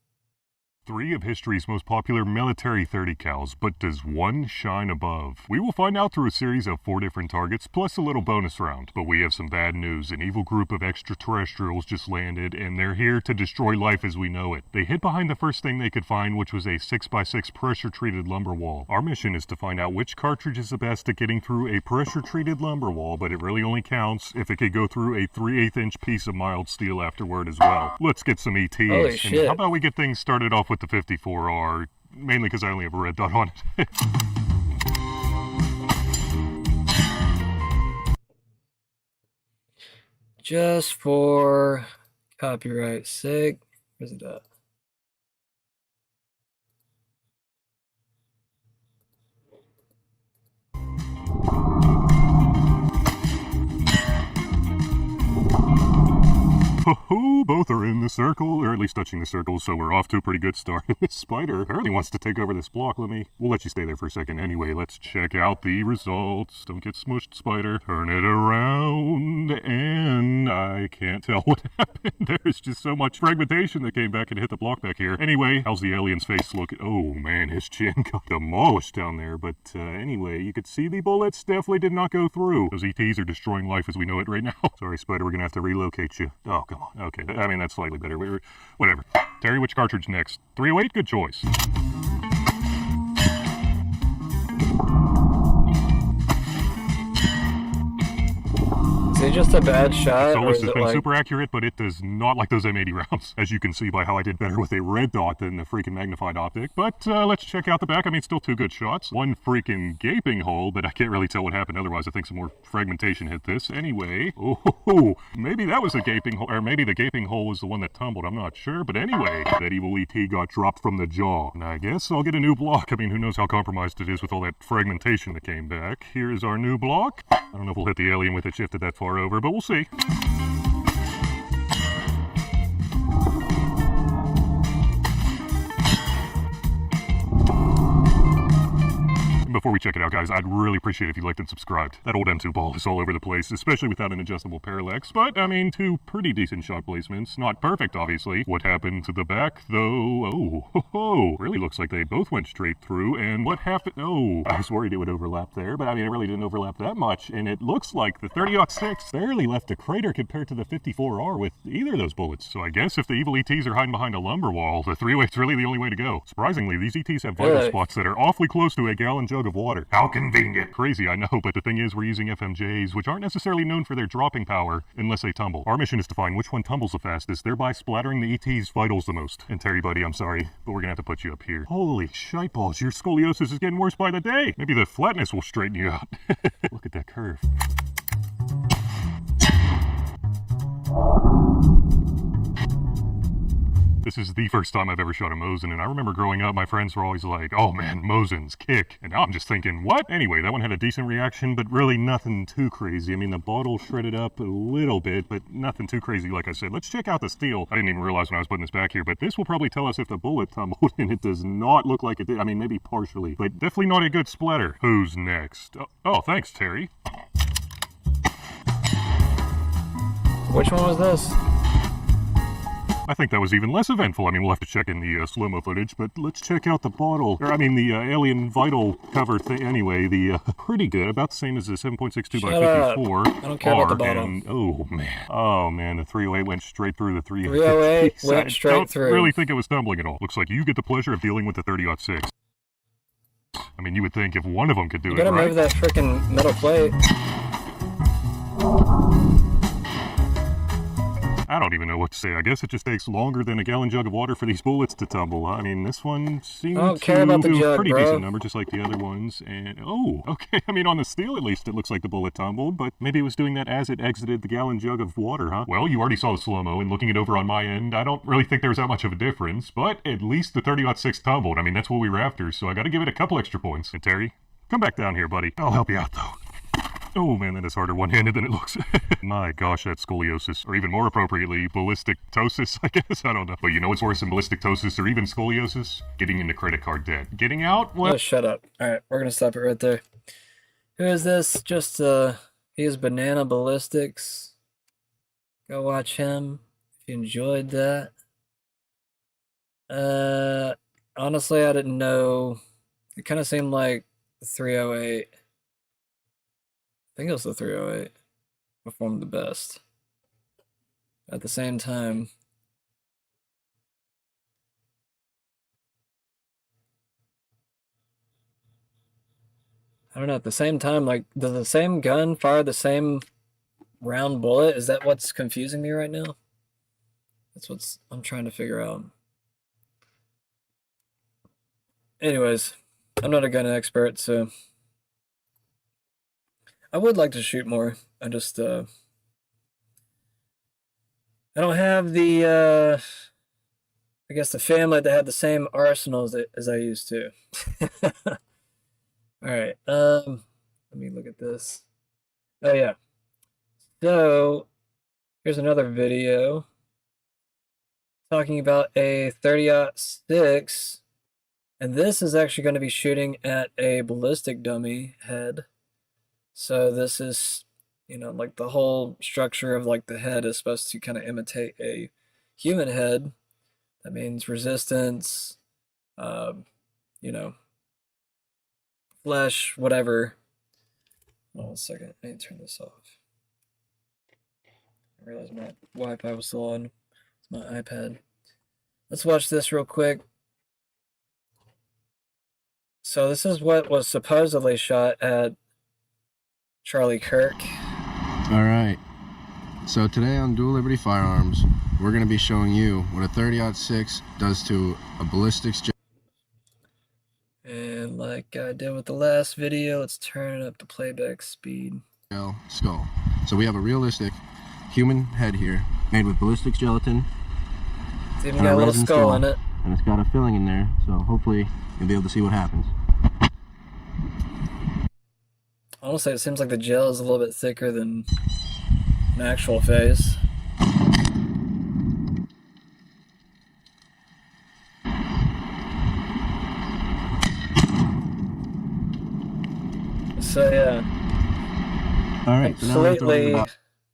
3 of history's most popular military 30 cals, but does one shine above? We will find out through a series of 4 different targets, plus a little bonus round. But we have some bad news. An evil group of extraterrestrials just landed, and they're here to destroy life as we know it. They hid behind the first thing they could find, which was a 6x6 pressure-treated lumber wall. Our mission is to find out which cartridge is the best at getting through a pressure-treated lumber wall, but it really only counts if it could go through a 3/8 inch piece of mild steel afterward as well. Let's get some ETs. Holy shit. And how about we get things started off with the 54R, mainly because I only have a red dot on it. Just for copyright sake. Where's it at? Ho-ho, both are in the circle, or at least touching the circle, so we're off to a pretty good start. This spider apparently wants to take over this block. We'll let you stay there for a second. Anyway, let's check out the results. Don't get smushed, spider. Turn it around, and I can't tell what happened. There's just so much fragmentation that came back and hit the block back here. Anyway, how's the alien's face look? Oh man, his chin got demolished down there, but anyway, you could see the bullets definitely did not go through. Those ETs are destroying life as we know it right now. Sorry, spider, we're gonna have to relocate you. Oh, come on. Okay, I mean, that's slightly better. Whatever. Terry, which cartridge next? 308? Good choice. Is it just a bad shot? Solus has been super accurate, but it does not like those M80 rounds, as you can see by how I did better with a red dot than the freaking magnified optic. But let's check out the back. I mean, still 2 good shots. One freaking gaping hole, but I can't really tell what happened otherwise. I think some more fragmentation hit this. Anyway, oh, maybe that was a gaping hole, or maybe the gaping hole was the one that tumbled. I'm not sure, but anyway, that evil ET got dropped from the jaw. And I guess I'll get a new block. I mean, who knows how compromised it is with all that fragmentation that came back. Here is our new block. I don't know if we'll hit the alien with it shifted that far over, but we'll see. Before we check it out, guys, I'd really appreciate it if you liked and subscribed. That old M2 ball is all over the place, especially without an adjustable parallax, but, I mean, 2 pretty decent shot placements. Not perfect, obviously. What happened to the back, though? Oh, really looks like they both went straight through, and what happened? Oh, I was worried it would overlap there, but, I mean, it really didn't overlap that much, and it looks like the 30-06 barely left a crater compared to the 54R with either of those bullets. So I guess if the evil ETs are hiding behind a lumber wall, the 308's really the only way to go. Surprisingly, these ETs have vital spots that are awfully close to a gallon jug of water. How convenient. Crazy, I know, but the thing is we're using FMJs, which aren't necessarily known for their dropping power unless they tumble. Our mission is to find which one tumbles the fastest, thereby splattering the ET's vitals the most. And Terry, buddy, I'm sorry, but we're gonna have to put you up here. Holy shiteballs, your scoliosis is getting worse by the day. Maybe the flatness will straighten you out. Look at that curve. This is the first time I've ever shot a Mosin, and I remember growing up, my friends were always like, oh man, Mosins, kick. And now I'm just thinking, what? Anyway, that one had a decent reaction, but really nothing too crazy. I mean, the bottle shredded up a little bit, but nothing too crazy, like I said. Let's check out the steel. I didn't even realize when I was putting this back here, but this will probably tell us if the bullet tumbled, and it does not look like it did. I mean, maybe partially, but definitely not a good splatter. Who's next? Oh, thanks, Terry. Which one was this? I think that was even less eventful. I mean, we'll have to check in the slow-mo footage, but let's check out the bottle. Or, I mean, the alien vital cover thing. Anyway, the pretty good, about the same as the 7.62 by 54. I don't care about the bottle. And, oh man, the 308 went straight through the 308 went straight through. I don't really think it was tumbling at all. Looks like you get the pleasure of dealing with the 30-06. I mean, you would think if one of them could do it, right? You gotta move that freaking metal plate. I don't even know what to say. I guess it just takes longer than a gallon jug of water for these bullets to tumble. I mean, this one seemed I don't care about the do a jug, pretty bro. decent number, just like the other ones. And, oh, okay. I mean, on the steel, at least, it looks like the bullet tumbled, but maybe it was doing that as it exited the gallon jug of water, huh? Well, you already saw the slow-mo, and looking it over on my end, I don't really think there was that much of a difference, but at least the 30-06 tumbled. I mean, that's what we were after, so I gotta give it a couple extra points. And Terry, come back down here, buddy. I'll help you out, though. Oh man, that is harder one-handed than it looks. My gosh, that's scoliosis. Or even more appropriately, ballistic ptosis, I guess? I don't know. But you know what's worse than ballistic ptosis or even scoliosis? Getting into credit card debt. Getting out? Well, Oh, shut up. Alright, we're gonna stop it right there. Who is this? Just, he is Banana Ballistics. Go watch him if you enjoyed that. Honestly, I didn't know. It kind of seemed like the 308. I think it was the 308 performed the best. At the same time, I don't know, at the same time, like, does the same gun fire the same round bullet? Is that what's confusing me right now? That's what I'm trying to figure out. Anyways, I'm not a gun expert, so I would like to shoot more. I just, I don't have the, I guess the family that had the same arsenals as I used to. Alright, let me look at this. Oh yeah. So, here's another video talking about a 30-06, and this is actually going to be shooting at a ballistic dummy head. So this is, you know, like the whole structure of like the head is supposed to kind of imitate a human head. That means resistance, you know, flesh, whatever. Hold on a second, I need to turn this off. I realized my Wi-Fi was still on. It's my iPad. Let's watch this real quick. So this is what was supposedly shot at Charlie Kirk. All right. So today on Dual Liberty Firearms, we're going to be showing you what a 30-06 does to a ballistics. And like I did with the last video, let's turn up the playback speed. Skull. So we have a realistic human head here, made with ballistics gelatin. It's even got a little skull in it. And it's got a filling in there, so hopefully you'll be able to see what happens. Honestly, it seems like the gel is a little bit thicker than an actual face. So yeah. All right.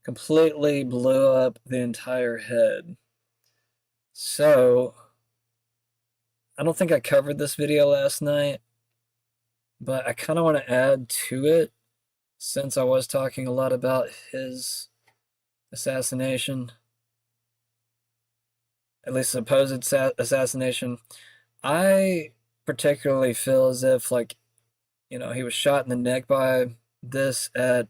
Completely blew up the entire head. So I don't think I covered this video last night, but I kind of want to add to it since I was talking a lot about his assassination, at least supposed assassination. I particularly feel as if, like, you know, he was shot in the neck by this at,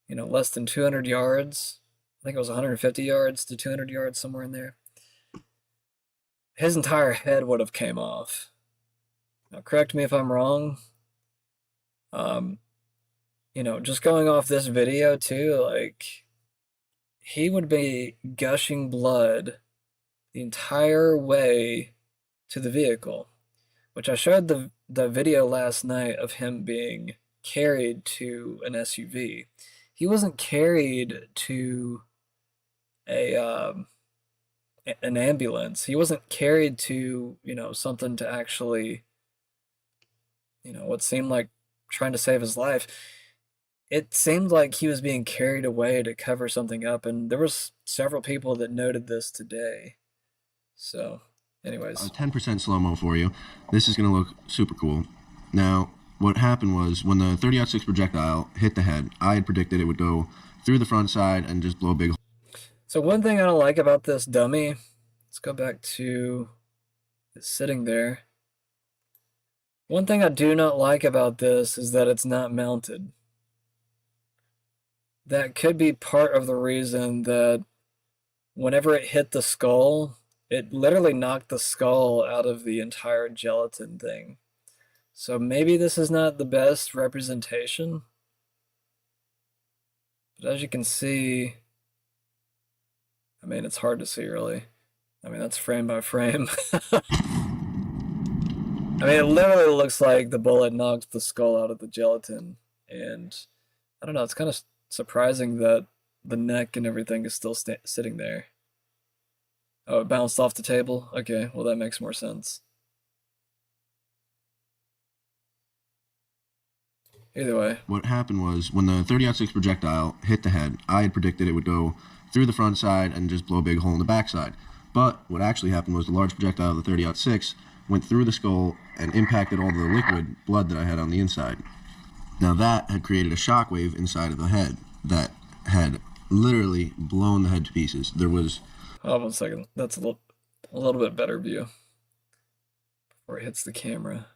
you know, less than 200 yards. I think it was 150 yards to 200 yards, somewhere in there. His entire head would have came off. Now, correct me if I'm wrong. You know, just going off this video too, like, he would be gushing blood the entire way to the vehicle, which I showed the video last night of him being carried to an SUV. He wasn't carried to an ambulance. He wasn't carried to, you know, something to actually, you know, what seemed like trying to save his life. It seemed like he was being carried away to cover something up, and there was several people that noted this today. So, anyways. 10% slow-mo for you. This is going to look super cool. Now, what happened was when the 30-06 projectile hit the head, I had predicted it would go through the front side and just blow a big hole. So one thing I don't like about this dummy, let's go back to it sitting there. One thing I do not like about this is that it's not mounted. That could be part of the reason that whenever it hit the skull, it literally knocked the skull out of the entire gelatin thing. So maybe this is not the best representation. But as you can see, I mean, it's hard to see really. I mean, that's frame by frame. I mean, it literally looks like the bullet knocked the skull out of the gelatin. And I don't know, it's kind of surprising that the neck and everything is still sitting there. Oh, it bounced off the table? Okay, well, that makes more sense. Either way. What happened was when the 30-06 projectile hit the head, I had predicted it would go through the front side and just blow a big hole in the backside. But what actually happened was the large projectile of the 30-06 went through the skull and impacted all the liquid blood that I had on the inside. Now that had created a shockwave inside of the head that had literally blown the head to pieces. There was... Oh, 1 second. That's a little bit better view before it hits the camera.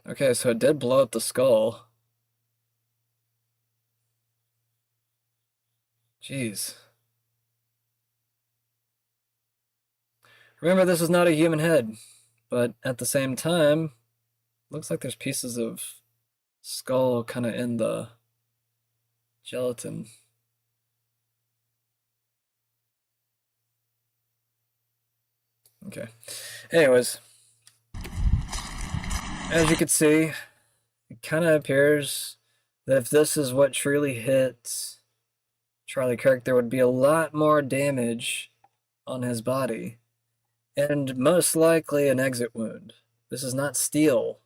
Okay, so it did blow up the skull. Jeez. Remember, this is not a human head, but at the same time, looks like there's pieces of skull kind of in the gelatin. Okay. Anyways, as you can see, it kind of appears that if this is what truly hit Charlie Kirk, there would be a lot more damage on his body, and most likely an exit wound. This is not steel.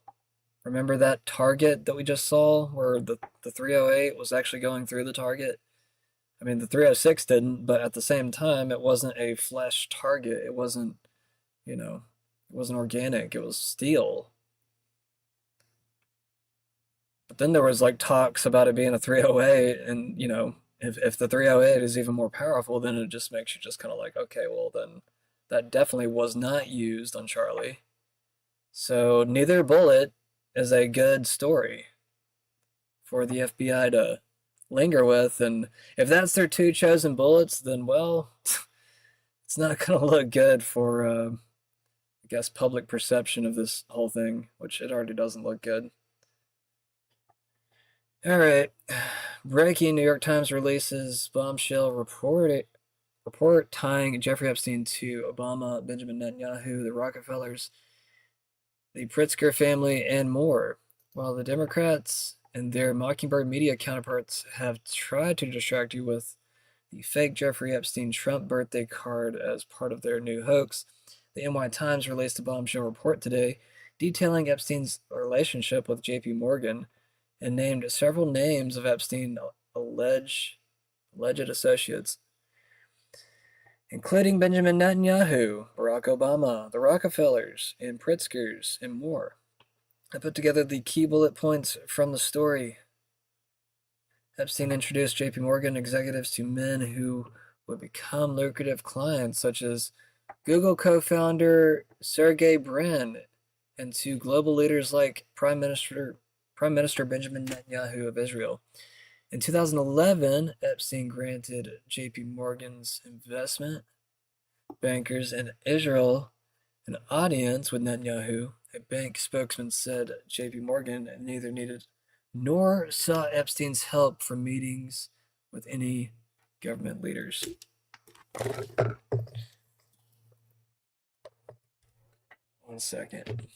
Remember that target that we just saw where the 308 was actually going through the target? I mean, the 306 didn't, but at the same time, it wasn't a flesh target. It wasn't, you know, it wasn't organic. It was steel. But then there was like talks about it being a 308, and, you know, if the 308 is even more powerful, then it just makes you just kind of like, okay, well then that definitely was not used on Charlie. So neither bullet is a good story for the FBI to linger with, and if that's their two chosen bullets, then well, it's not going to look good for, I guess, public perception of this whole thing, which it already doesn't look good. All right, breaking: New York Times releases bombshell report tying Jeffrey Epstein to Obama, Benjamin Netanyahu, the Rockefellers, the Pritzker family, and more. While the Democrats and their Mockingbird media counterparts have tried to distract you with the fake Jeffrey Epstein Trump birthday card as part of their new hoax, the NY Times released a bombshell report today detailing Epstein's relationship with JP Morgan and named several names of Epstein's alleged associates, including Benjamin Netanyahu, Barack Obama, the Rockefellers, and Pritzkers, and more. I put together the key bullet points from the story. Epstein introduced JP Morgan executives to men who would become lucrative clients, such as Google co-founder Sergey Brin, and to global leaders like Prime Minister Benjamin Netanyahu of Israel. In 2011, Epstein granted JP Morgan's investment bankers in Israel an audience with Netanyahu. A bank spokesman said JP Morgan neither needed nor sought Epstein's help for meetings with any government leaders. One second.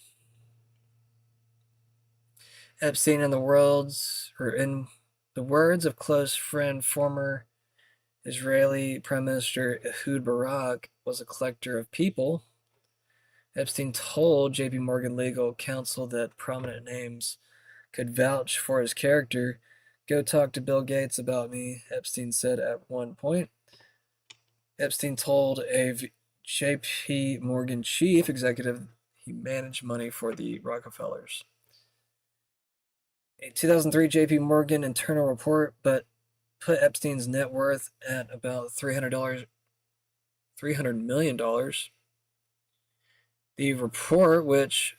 Epstein, in the words of close friend, former Israeli Prime Minister Ehud Barak, was a collector of people. Epstein told JP Morgan legal counsel that prominent names could vouch for his character. Go talk to Bill Gates about me, Epstein said at one point. Epstein told a JP Morgan chief executive he managed money for the Rockefellers. A 2003 JP Morgan internal report put Epstein's net worth at about $300 million. The report, which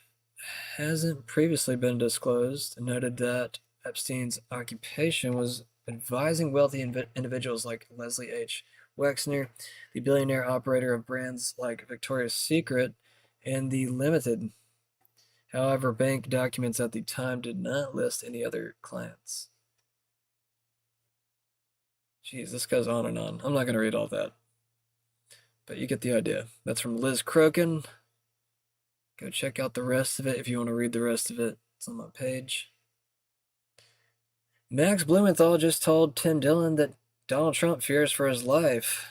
hasn't previously been disclosed, noted that Epstein's occupation was advising wealthy individuals like Leslie H. Wexner, the billionaire operator of brands like Victoria's Secret and The Limited. However, bank documents at the time did not list any other clients. Jeez, this goes on and on. I'm not going to read all that. But you get the idea. That's from Liz Crokin. Go check out the rest of it if you want to read the rest of it. It's on my page. Max Blumenthal just told Tim Dillon that Donald Trump fears for his life.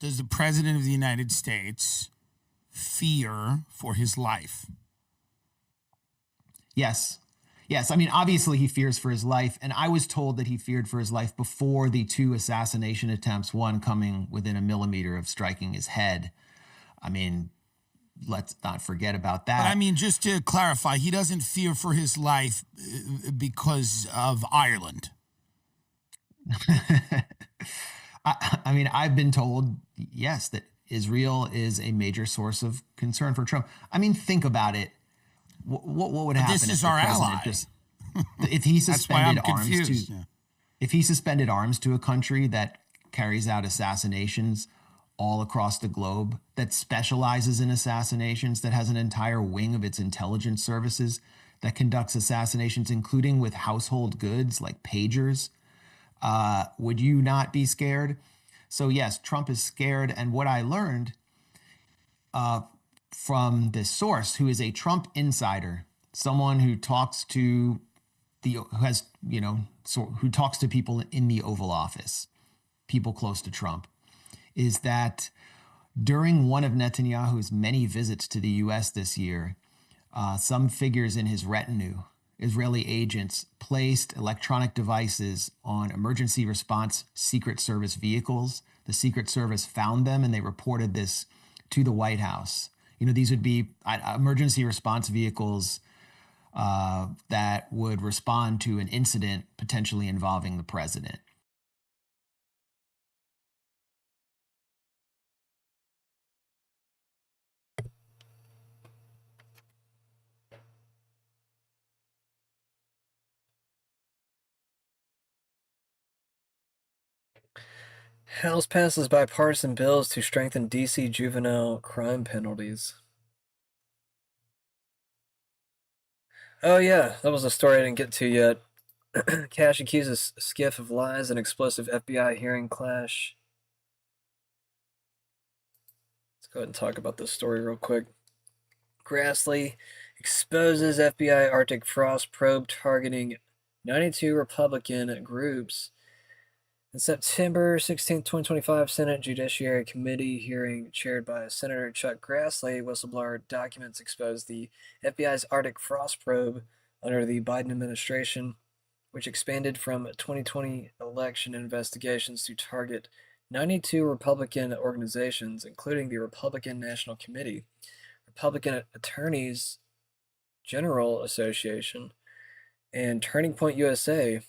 Does the President of the United States fear for his life? Yes. Yes. I mean, obviously he fears for his life. And I was told that he feared for his life before the 2 assassination attempts, one coming within a millimeter of striking his head. I mean, let's not forget about that. But I mean, just to clarify, he doesn't fear for his life because of Ireland. I mean, I've been told, yes, that Israel is a major source of concern for Trump. I mean, think about it. What would happen this if is the our president ally. if he suspended confused. if he suspended arms to a country that carries out assassinations all across the globe, that specializes in assassinations, that has an entire wing of its intelligence services that conducts assassinations, including with household goods like pagers, would you not be scared? So yes, Trump is scared. And what I learned from this source, who is a Trump insider, someone who talks to who talks to people in the Oval Office, people close to Trump, is that during one of Netanyahu's many visits to the U.S. this year, some figures in his retinue, Israeli agents, placed electronic devices on emergency response Secret Service vehicles. The Secret Service found them and they reported this to the White House. You know, these would be emergency response vehicles that would respond to an incident potentially involving the president. House passes bipartisan bills to strengthen D.C. juvenile crime penalties. Oh yeah, that was a story I didn't get to yet. Cash accuses Skiff of lies and explosive FBI hearing clash. Let's go ahead and talk about this story real quick. Grassley exposes FBI Arctic Frost probe targeting 92 Republican groups. In September 16, 2025, Senate Judiciary Committee hearing chaired by Senator Chuck Grassley, whistleblower documents exposed the FBI's Arctic Frost probe under the Biden administration, which expanded from 2020 election investigations to target 92 Republican organizations, including the Republican National Committee, Republican Attorneys General Association, and Turning Point USA.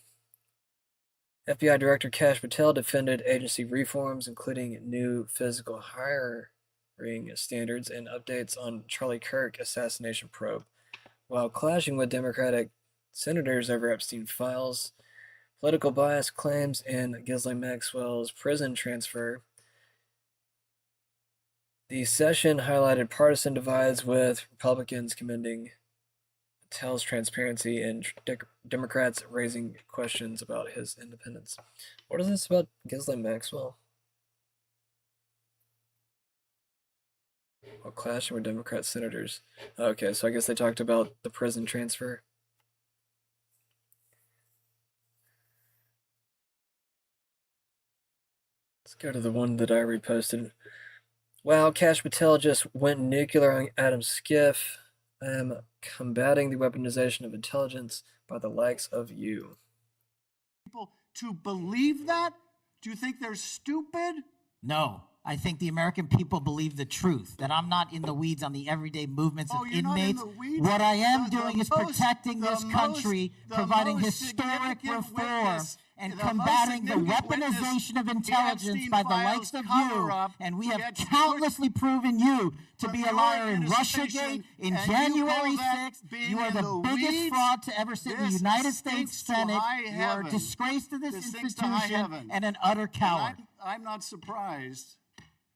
FBI Director Kash Patel defended agency reforms, including new physical hiring standards and updates on Charlie Kirk assassination probe, while clashing with Democratic senators over Epstein files, political bias claims, and Ghislaine Maxwell's prison transfer. The session highlighted partisan divides, with Republicans commending Patel's transparency and Democrats raising questions about his independence. What is this about Ghislaine Maxwell? While clashing with Democrat senators. Okay, so I guess they talked about the prison transfer. Let's go to the one that I reposted. Wow, Kash Patel just went nuclear on Adam Schiff. I am combating the weaponization of intelligence by the likes of you. People to believe that? Do you think they're stupid? No. I think the American people believe the truth, that I'm not in the weeds on the everyday movements of inmates. What I am doing is protecting this country, providing historic reform and The most combating the significant witness, weaponization of the intelligence Epstein by the files likes of you. cover-up, And we the have extortion countlessly proven you to from be a your liar in institution, Russiagate, in and you January call that 6th. being You are in the the biggest weeds? fraud to ever sit in the This United States stinks to Senate. high You are a heaven. disgrace to this This stinks to high institution heaven. and an utter coward. I'm not surprised.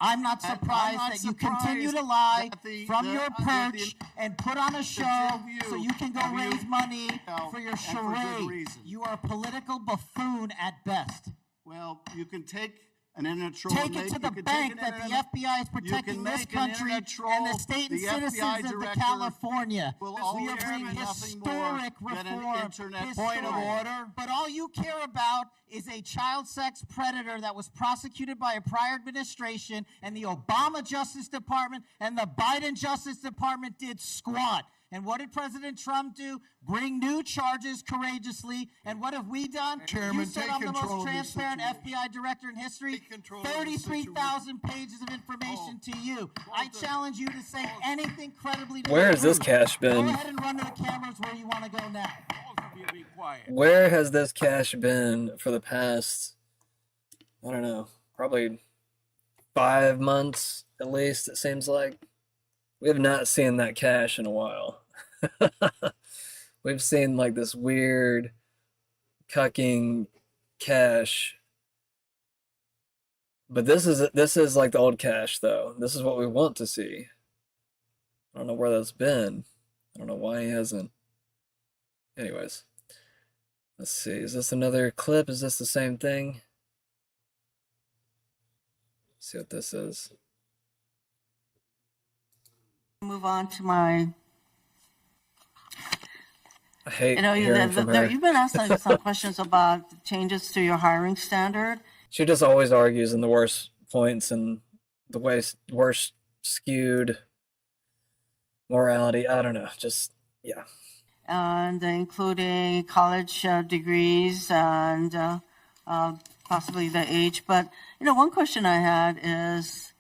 I'm not I'm surprised not that you continue to surprised lie that from the- your that perch and put on a show so you can go of you- raise money No, for your and for good charade. reason. You are a political buffoon at best. Well, you can take an internet troll. Take and it make- to you the can bank take an that the internet- FBI is you can protecting this make an country internet troll, and the state and the FBI citizens of director California. will We always are bringing care nothing historic more than an reform. internet Point of troll. order. But all you care about is a child sex predator that was prosecuted by a prior administration, and the Obama Justice Department and the Biden Justice Department did squat. And what did President Trump do? Bring new charges courageously. And what have we done? Chairman, You said take I'm the control most of this transparent situation. FBI director in history. control of this 33,000 pages of information to you. I challenge you to say anything credibly. To Where the has this truth. cash been? Go ahead and run to the cameras where you want to go now. Where has this cash been for the past, I don't know, probably 5 months at least, it seems like. We have not seen that cash in a while. We've seen like this weird cucking cash. But this is like the old cash though. This is what we want to see. I don't know where that's been. I don't know why he hasn't. Anyways. Let's see. Is this another clip? Is this the same thing? Let's see what this is. Move on to my. I hate You know, hearing from her. you've been asked some questions about changes to your hiring standard. She just always argues in the worst points and the worst skewed morality. I don't know. Just, yeah. And including college degrees and possibly the age. But, you know, one question I had is,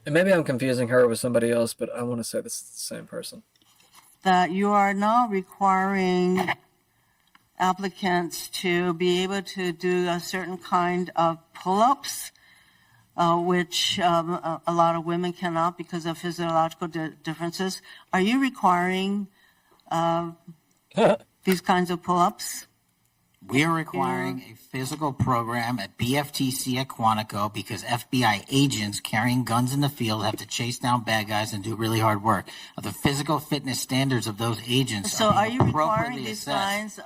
And maybe I'm confusing her with somebody else, but I want to say this is the same person. that you are now requiring applicants to be able to do a certain kind of pull-ups, which a lot of women cannot because of physiological differences. Are you requiring these kinds of pull-ups? We are requiring a physical program at BFTC at Quantico because FBI agents carrying guns in the field have to chase down bad guys and do really hard work. The physical fitness standards of those agents So are you being requiring appropriately these assessed. kinds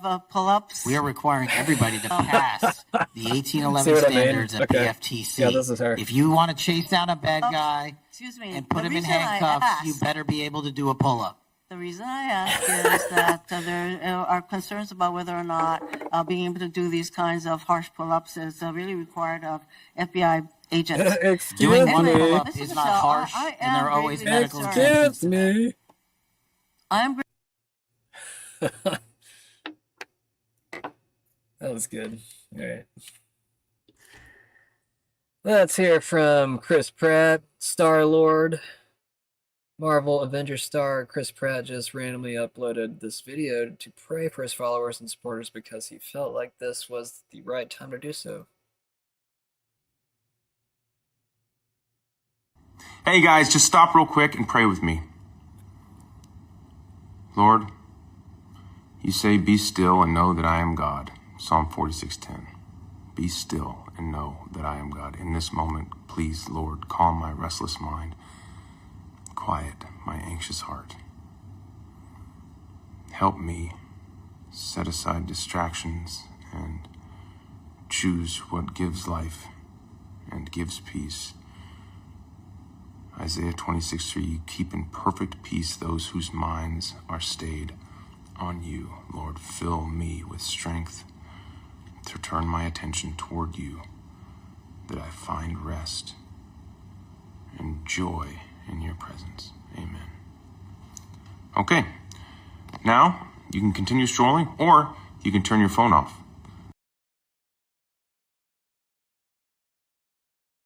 of pull-ups? We are requiring everybody to pass the 1811 See what I mean? standards at Okay. BFTC. Yeah, this is her. If you want to chase down a bad guy Excuse me. and put the him in reason I handcuffs, you asked- better be able to do a pull-up. The reason I ask is that there are concerns about whether or not being able to do these kinds of harsh pull-ups is really required of FBI agents. Excuse One me. pull-up Mr. is not Michelle, harsh, I and there are am always greatly medical concerned. exemptions. Excuse me. I'm That was good. All right. Let's hear from Chris Pratt, Star-Lord. Marvel Avengers star Chris Pratt just randomly uploaded this video to pray for his followers and supporters because he felt like this was the right time to do so. Hey guys, just stop real quick and pray with me. Lord, you say, be still and know that I am God. Psalm 46:10. Be still and know that I am God. In this moment, please, Lord, calm my restless mind. Quiet my anxious heart. Help me set aside distractions and choose what gives life and gives peace. Isaiah 26:3, you keep in perfect peace those whose minds are stayed on you. Lord, fill me with strength to turn my attention toward you, that I find rest and joy in your presence. Amen. Okay, now you can continue strolling or you can turn your phone off.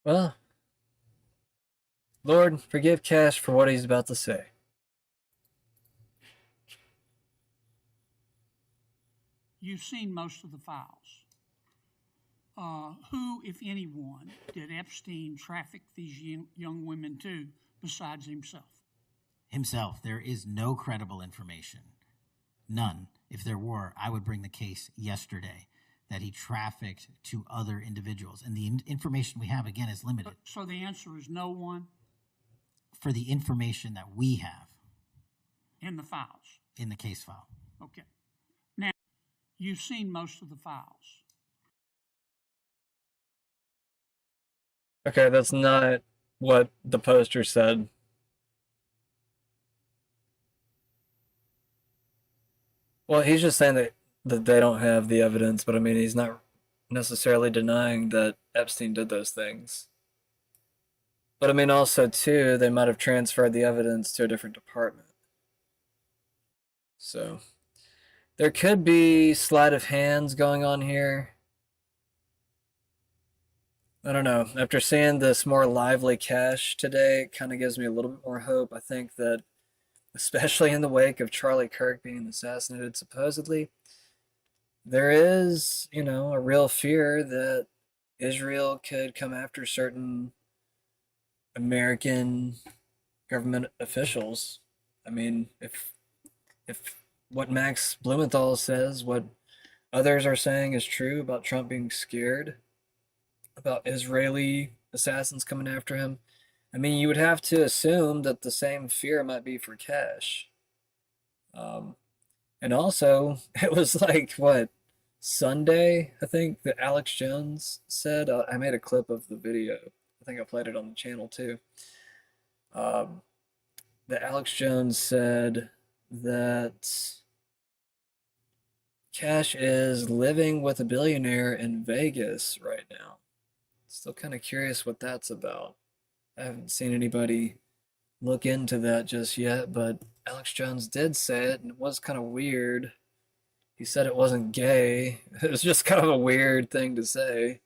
Well, Lord, forgive Cash for what he's about to say. you've seen most of the files. Who, if anyone, did Epstein traffic these young women to besides himself? Himself. There is no credible information. None. If there were, I would bring the case yesterday that he trafficked to other individuals. And the information we have, again, is limited. So the answer is no one? For the information that we have. In the files? In the case file. Okay. Now, you've seen most of the files. Okay, that's not what the poster said. Well, he's just saying that they don't have the evidence, but I mean, he's not necessarily denying that Epstein did those things. But I mean, also, too, they might have transferred the evidence to a different department. So, there could be sleight of hands going on here. I don't know. After seeing this more lively cache today, it kind of gives me a little bit more hope. I think that, especially in the wake of Charlie Kirk being assassinated, supposedly, there is, you know, a real fear that Israel could come after certain American government officials. I mean, if what Max Blumenthal says, what others are saying is true about Trump being scared about Israeli assassins coming after him, I mean, you would have to assume that the same fear might be for Cash. And also, it was like, what, Sunday, I think, that Alex Jones said. I made a clip of the video. I think I played it on the channel, too. That Alex Jones said that Cash is living with a billionaire in Vegas right now. Still kind of curious what that's about. I haven't seen anybody look into that just yet, but Alex Jones did say it, and it was kind of weird. He said it wasn't gay. It was just kind of a weird thing to say.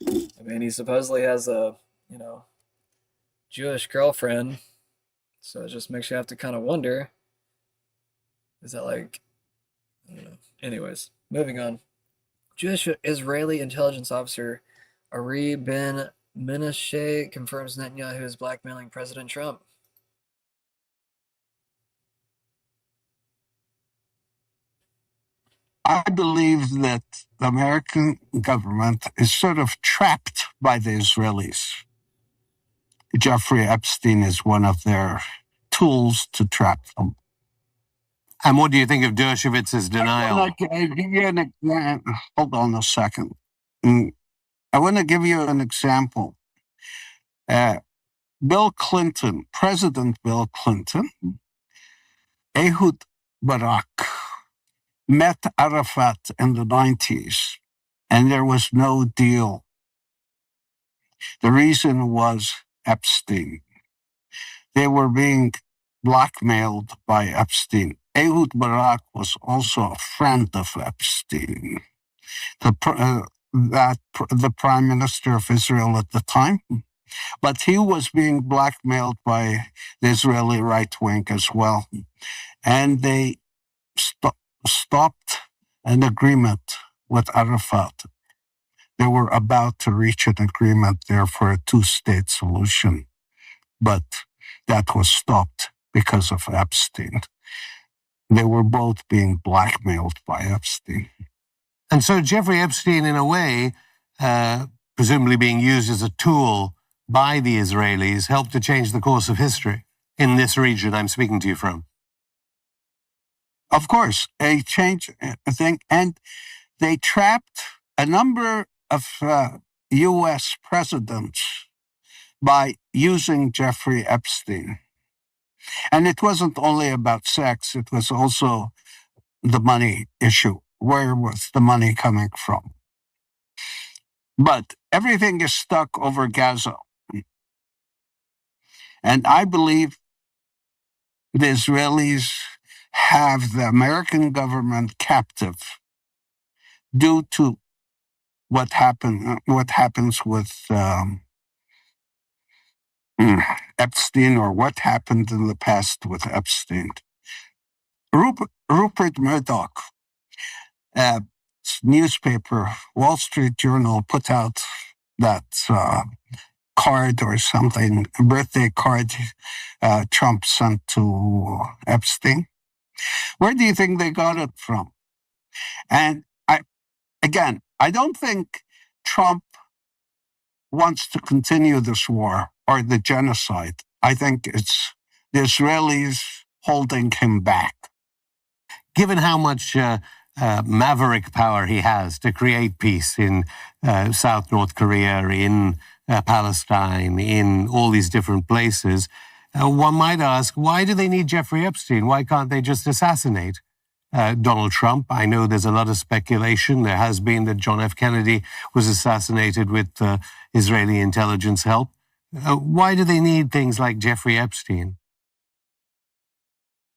I mean, he supposedly has a, you know, Jewish girlfriend, so it just makes you have to kind of wonder, is that like, I don't know. Anyways, moving on. Jewish Israeli intelligence officer Ari Ben Menashe confirms Netanyahu is blackmailing President Trump. I believe that the American government is sort of trapped by the Israelis. Jeffrey Epstein is one of their tools to trap them. And what do you think of Dershowitz's denial? Hold on a second. I want to give you an example. Bill Clinton, President Bill Clinton, Ehud Barak, met Arafat in the 90s, and there was no deal. The reason was Epstein. They were being blackmailed by Epstein. Ehud Barak was also a friend of Epstein, the prime minister of Israel at the time. But he was being blackmailed by the Israeli right wing as well. And they stopped an agreement with Arafat. They were about to reach an agreement there for a two-state solution, but that was stopped because of Epstein. They were both being blackmailed by Epstein. And so Jeffrey Epstein, in a way, presumably being used as a tool by the Israelis, helped to change the course of history in this region I'm speaking to you from. Of course, a change thing, and they trapped a number of U.S. presidents by using Jeffrey Epstein. And it wasn't only about sex, it was also the money issue. Where was the money coming from? But everything is stuck over Gaza. And I believe the Israelis have the American government captive due to what happens with Epstein, or what happened in the past with Epstein. Rupert Murdoch newspaper, Wall Street Journal, put out that card or something, a birthday card Trump sent to Epstein. Where do you think they got it from? And I don't think Trump wants to continue this war or the genocide. I think it's the Israelis holding him back. Given how much maverick power he has to create peace in South North Korea, in Palestine, in all these different places, one might ask, why do they need Jeffrey Epstein? Why can't they just assassinate Donald Trump? I know there's a lot of speculation. There has been that John F. Kennedy was assassinated with Israeli intelligence help. Why do they need things like Jeffrey Epstein?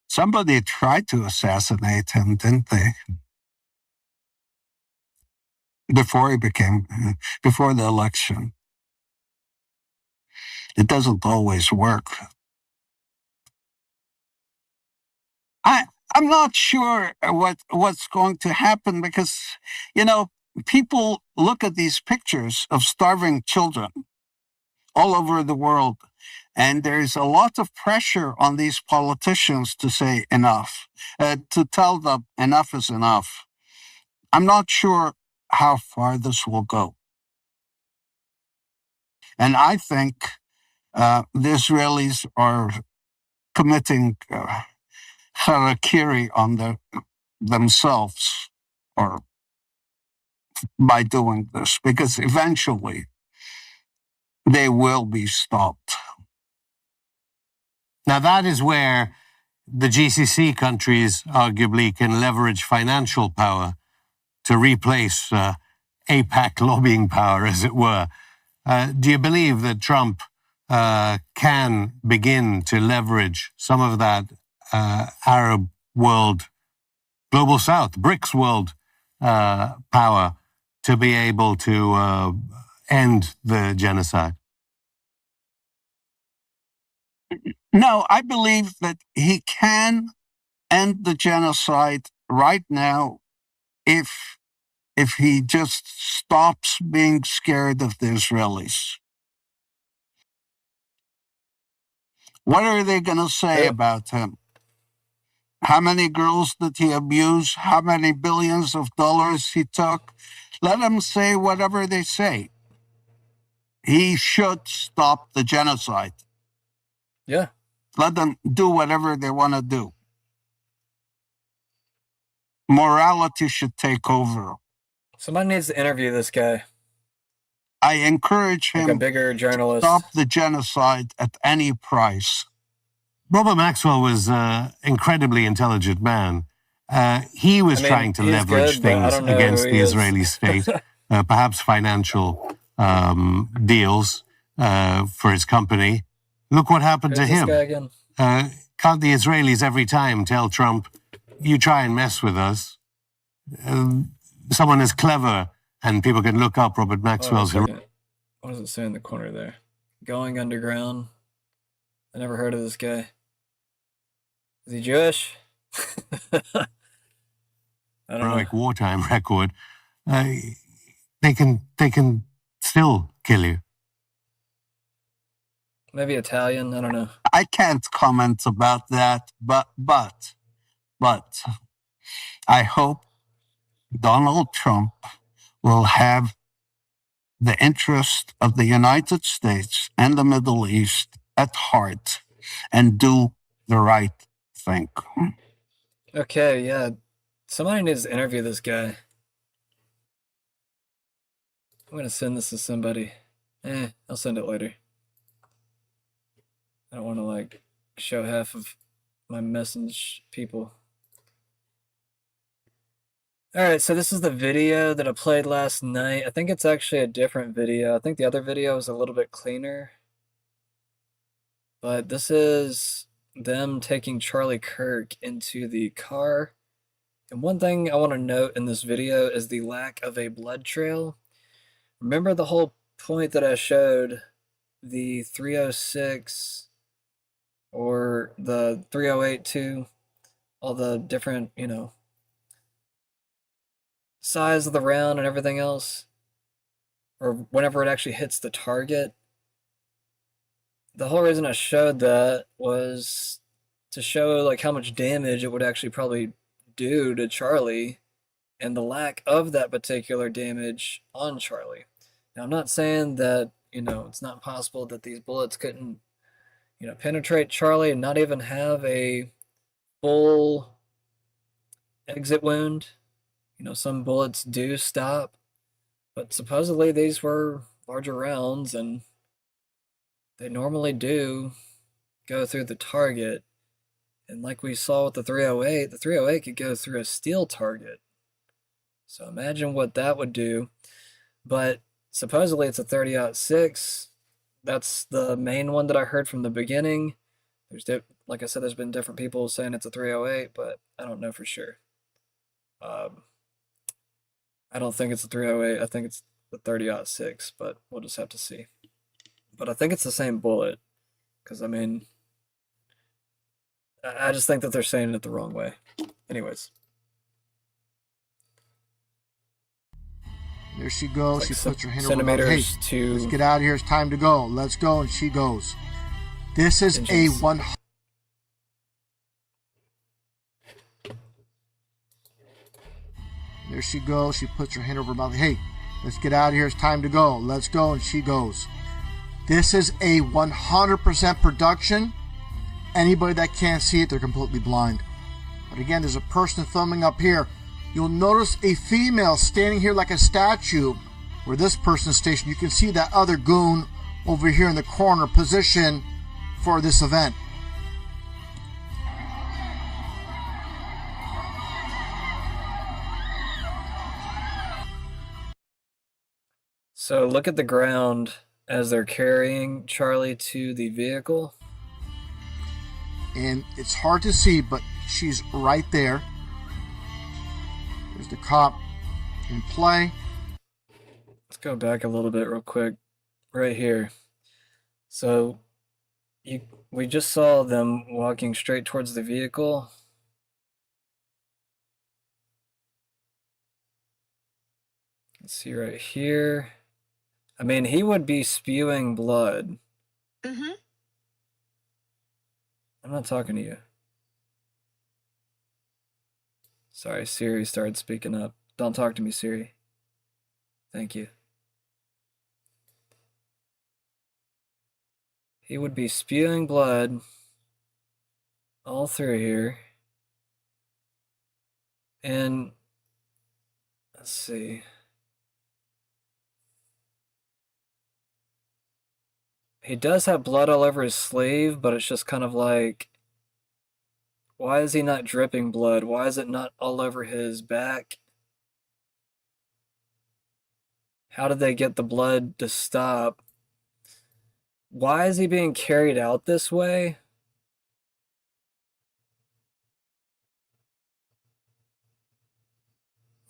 Somebody tried to assassinate him, didn't they? Before the election. It doesn't always work. I'm not sure what's going to happen because, people look at these pictures of starving children all over the world, and there's a lot of pressure on these politicians to say enough, to tell them enough is enough. I'm not sure how far this will go. And I think the Israelis are committing harakiri on themselves or by doing this, because eventually they will be stopped. Now, that is where the GCC countries arguably can leverage financial power to replace AIPAC lobbying power, as it were. Do you believe that Trump can begin to leverage some of that Arab world, Global South, BRICS world power to be able to end the genocide? No, I believe that he can end the genocide right now if he just stops being scared of the Israelis. What are they going to say about him? How many girls did he abuse? How many billions of dollars he took? Let them say whatever they say. He should stop the genocide. Yeah. Let them do whatever they want to do. Morality should take over. Somebody needs to interview this guy. I encourage him like a bigger journalist. to stop the genocide at any price. Robert Maxwell was an incredibly intelligent man. He was trying to leverage things against the Israeli state, perhaps financial deals for his company. Look what happened to him. Can't the Israelis every time tell Trump, you try and mess with us? Someone is clever, and people can look up Robert Maxwell's... What does it say in the corner there? Going underground. I never heard of this guy. Is he Jewish? I don't know. Wartime record. They can still kill you. Maybe Italian. I don't know. I can't comment about that, but I hope Donald Trump will have the interest of the United States and the Middle East at heart and do the right thing. Okay, yeah. Somebody needs to interview this guy. I'm going to send this to somebody. I'll send it later. I don't want to, show half of my message people. Alright, so this is the video that I played last night. I think it's actually a different video. I think the other video was a little bit cleaner. But this is them taking Charlie Kirk into the car. And one thing I want to note in this video is the lack of a blood trail. Remember the whole point that I showed, the 306 or the 308 too, all the different, size of the round and everything else, or whenever it actually hits the target. The whole reason I showed that was to show like how much damage it would actually probably do to Charlie, and the lack of that particular damage on Charlie. Now, I'm not saying that, it's not possible that these bullets couldn't, penetrate Charlie and not even have a full exit wound. Some bullets do stop, but supposedly these were larger rounds, and they normally do go through the target. And like we saw with the 308, the 308 could go through a steel target. So imagine what that would do. But supposedly it's a 30-06. That's the main one that I heard from the beginning. Like I said, there's been different people saying it's a 308, but I don't know for sure. I don't think it's a 308. I think it's the 30-06, but we'll just have to see. But I think it's the same bullet, because I just think that they're saying it the wrong way. Anyways. There she goes. Like she puts her hand over her mouth. Hey, let's get out of here. It's time to go. Let's go. And she goes. This is a 100. There she goes. She puts her hand over her mouth. Hey, let's get out of here. It's time to go. Let's go. And she goes. This is a 100% production. Anybody that can't see it, they're completely blind. But again, there's a person filming up here. You'll notice a female standing here like a statue where this person is stationed. You can see that other goon over here in the corner position for this event. So look at the ground as they're carrying Charlie to the vehicle. And it's hard to see, but she's right there. There's the cop in play. Let's go back a little bit real quick. Right here. So we just saw them walking straight towards the vehicle. Let's see right here. I mean, he would be spewing blood. Mm-hmm. I'm not talking to you. Sorry, Siri started speaking up. Don't talk to me, Siri. Thank you. He would be spewing blood all through here. And let's see. He does have blood all over his sleeve, but it's just kind of like, why is he not dripping blood? Why is it not all over his back? How did they get the blood to stop? Why is he being carried out this way?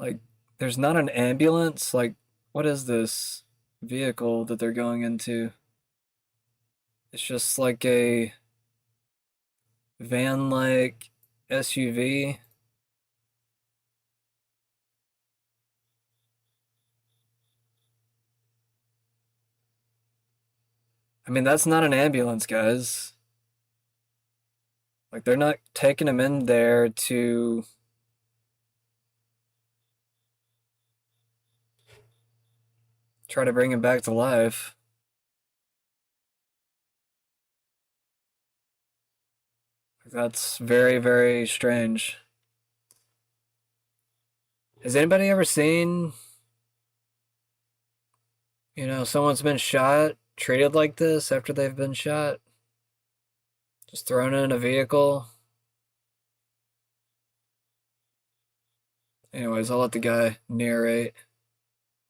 Like, there's not an ambulance? Like, what is this vehicle that they're going into? It's just like a van-like SUV. I mean, that's not an ambulance, guys. Like, they're not taking him in there to try to bring him back to life. That's very, very strange. Has anybody ever seen, someone's been shot, treated like this after they've been shot? Just thrown in a vehicle? Anyways, I'll let the guy narrate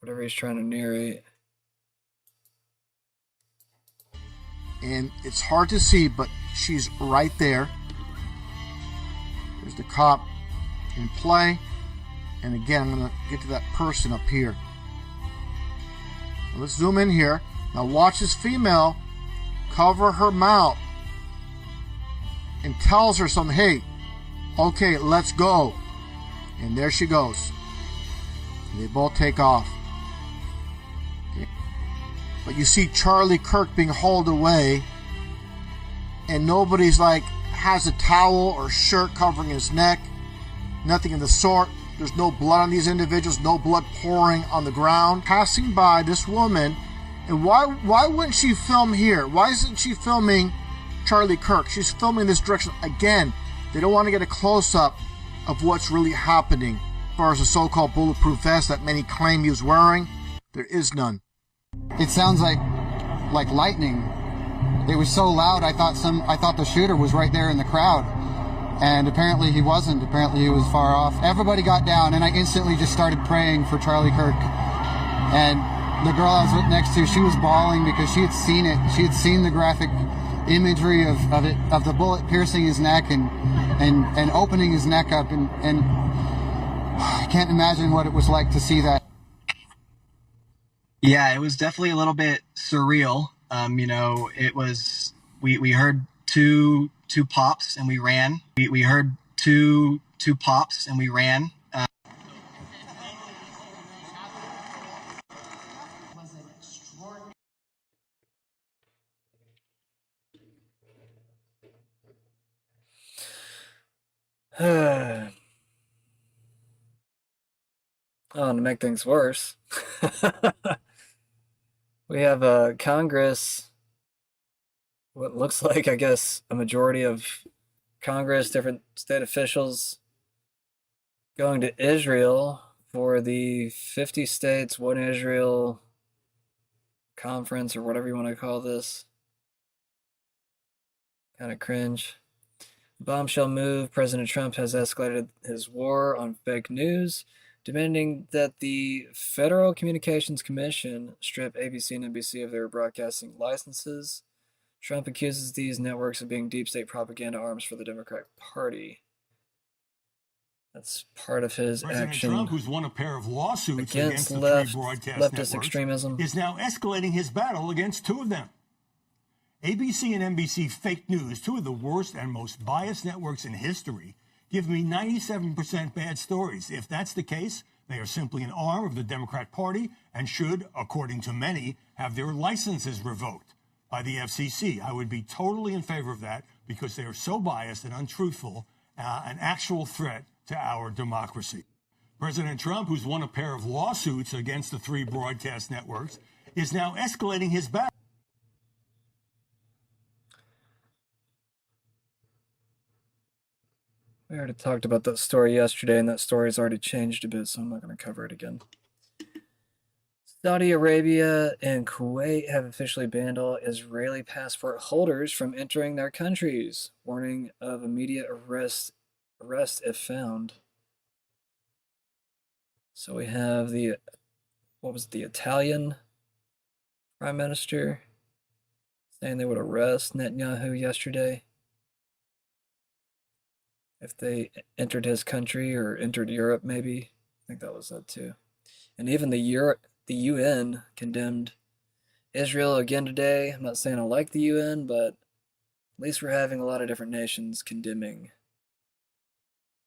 whatever he's trying to narrate. And it's hard to see, but she's right there. There's the cop in play. And again, I'm going to get to that person up here. Now let's zoom in here. Now watch this female cover her mouth and tells her something. Hey, okay, let's go. And there she goes. They both take off. Okay. But you see Charlie Kirk being hauled away, and nobody's like has a towel or shirt covering his neck. Nothing of the sort. There's no blood on these individuals, no blood pouring on the ground. Passing by this woman, and why wouldn't she film here? Why isn't she filming Charlie Kirk? She's filming this direction. Again, they don't want to get a close-up of what's really happening as far as the so-called bulletproof vest that many claim he was wearing. There is none. It sounds like lightning. It was so loud I thought the shooter was right there in the crowd. And apparently he wasn't. Apparently he was far off. Everybody got down, and I instantly just started praying for Charlie Kirk. And the girl I was next to, she was bawling because she had seen it. She had seen the graphic imagery of the bullet piercing his neck and opening his neck up. And I can't imagine what it was like to see that. Yeah, it was definitely a little bit surreal. It was, we heard two pops and we ran. We heard two pops and we ran. Oh, to make things worse, we have Congress, what looks like, I guess, a majority of Congress, different state officials going to Israel for the 50 states, one Israel conference, or whatever you want to call this. Kind of cringe. Bombshell move. President Trump has escalated his war on fake news, demanding that the Federal Communications Commission strip ABC and NBC of their broadcasting licenses. Trump accuses these networks of being deep state propaganda arms for the Democratic Party. That's part of his President action. Trump, who's won a pair of lawsuits against the leftist three broadcast networks, extremism, is now escalating his battle against two of them. ABC and NBC fake news, two of the worst and most biased networks in history, give me 97% bad stories. If that's the case, they are simply an arm of the Democrat Party and should, according to many, have their licenses revoked by the FCC. I would be totally in favor of that because they are so biased and untruthful, an actual threat to our democracy. President Trump, who's won a pair of lawsuits against the three broadcast networks, is now escalating his battle. we already talked about that story yesterday, and that story's already changed a bit, so I'm not going to cover it again. Saudi Arabia and Kuwait have officially banned all Israeli passport holders from entering their countries, warning of immediate arrest if found. So we have the Italian Prime Minister saying they would arrest Netanyahu yesterday if they entered his country or entered Europe, maybe. I think that was that too. And even the UN condemned Israel again today. I'm not saying I like the UN, but at least we're having a lot of different nations condemning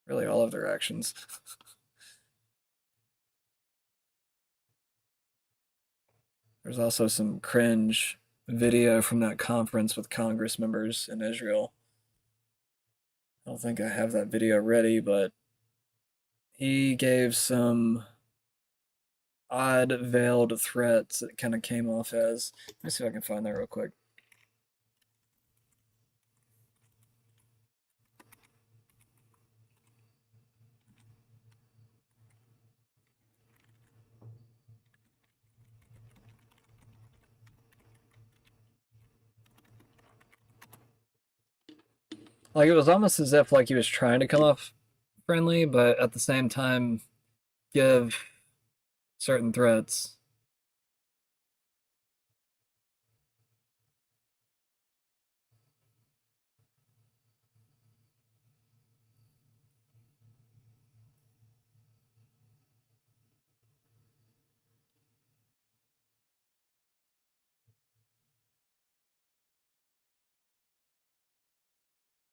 really all of their actions. There's also some cringe video from that conference with Congress members in Israel. I don't think I have that video ready, but he gave some odd veiled threats that kind of came off as. Let me see if I can find that real quick. Like, it was almost as if like he was trying to come off friendly, but at the same time give certain threats.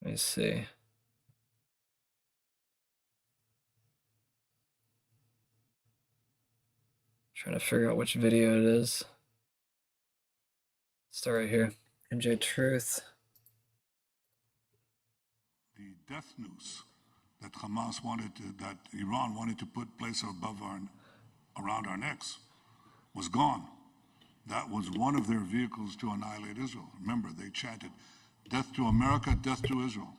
Let me see. Trying to figure out which video it is. Start right here. MJ Truth. The death noose that Hamas wanted to, that Iran wanted to place above around our necks was gone. That was one of their vehicles to annihilate Israel. Remember, they chanted, "Death to America, death to Israel."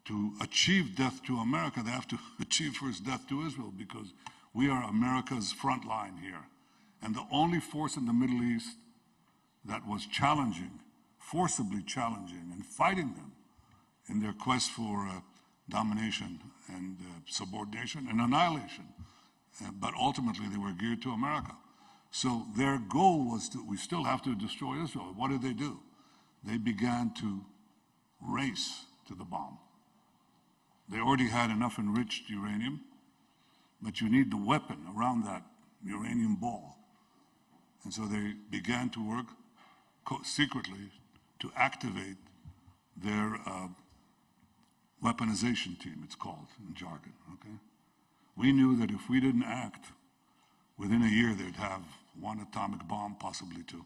To achieve death to America, they have to achieve first death to Israel, because we are America's front line here. And the only force in the Middle East that was challenging, forcibly challenging, and fighting them in their quest for domination and subordination and annihilation. But ultimately, they were geared to America. So their goal was we still have to destroy Israel. What did they do? They began to race to the bomb. They already had enough enriched uranium, but you need the weapon around that uranium ball. And so they began to work secretly to activate their weaponization team, it's called in jargon, okay? We knew that if we didn't act, within a year they'd have one atomic bomb, possibly two.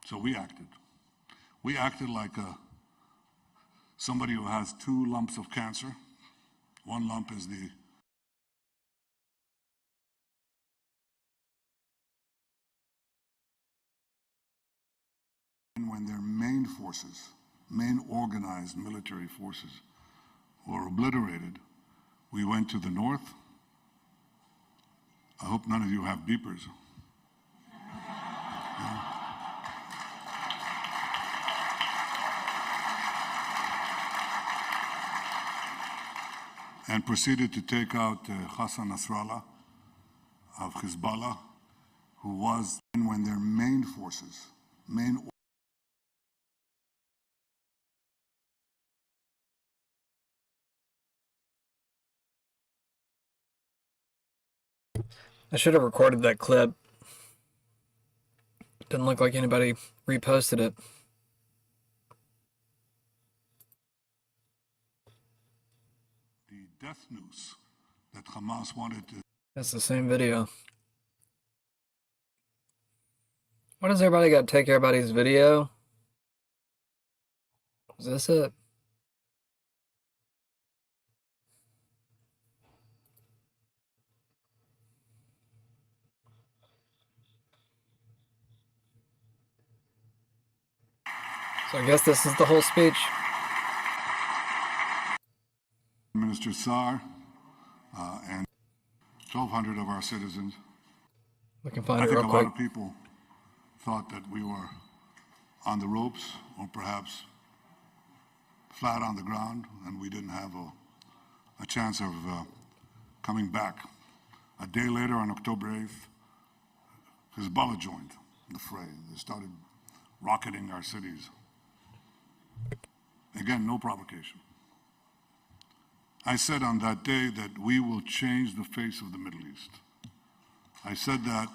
So we acted. We acted like somebody who has 2 lumps of cancer. One lump is when their main forces, main organized military forces, were obliterated, we went to the north. I hope none of you have beepers. Yeah. And proceeded to take out Hassan Nasrallah of Hezbollah, who was when their main forces, I should have recorded that clip. Didn't look like anybody reposted it. The death noose that Hamas wanted to... That's the same video. Why does everybody got to take everybody's video? Is this it? So I guess this is the whole speech. Minister Saar and 1,200 of our citizens. We can find I it think real a quick. lot of people thought that we were on the ropes, or perhaps flat on the ground, and we didn't have a chance of coming back. A day later, on October 8th, Hezbollah joined the fray. They started rocketing our cities. Again, no provocation. I said on that day that we will change the face of the Middle East. I said that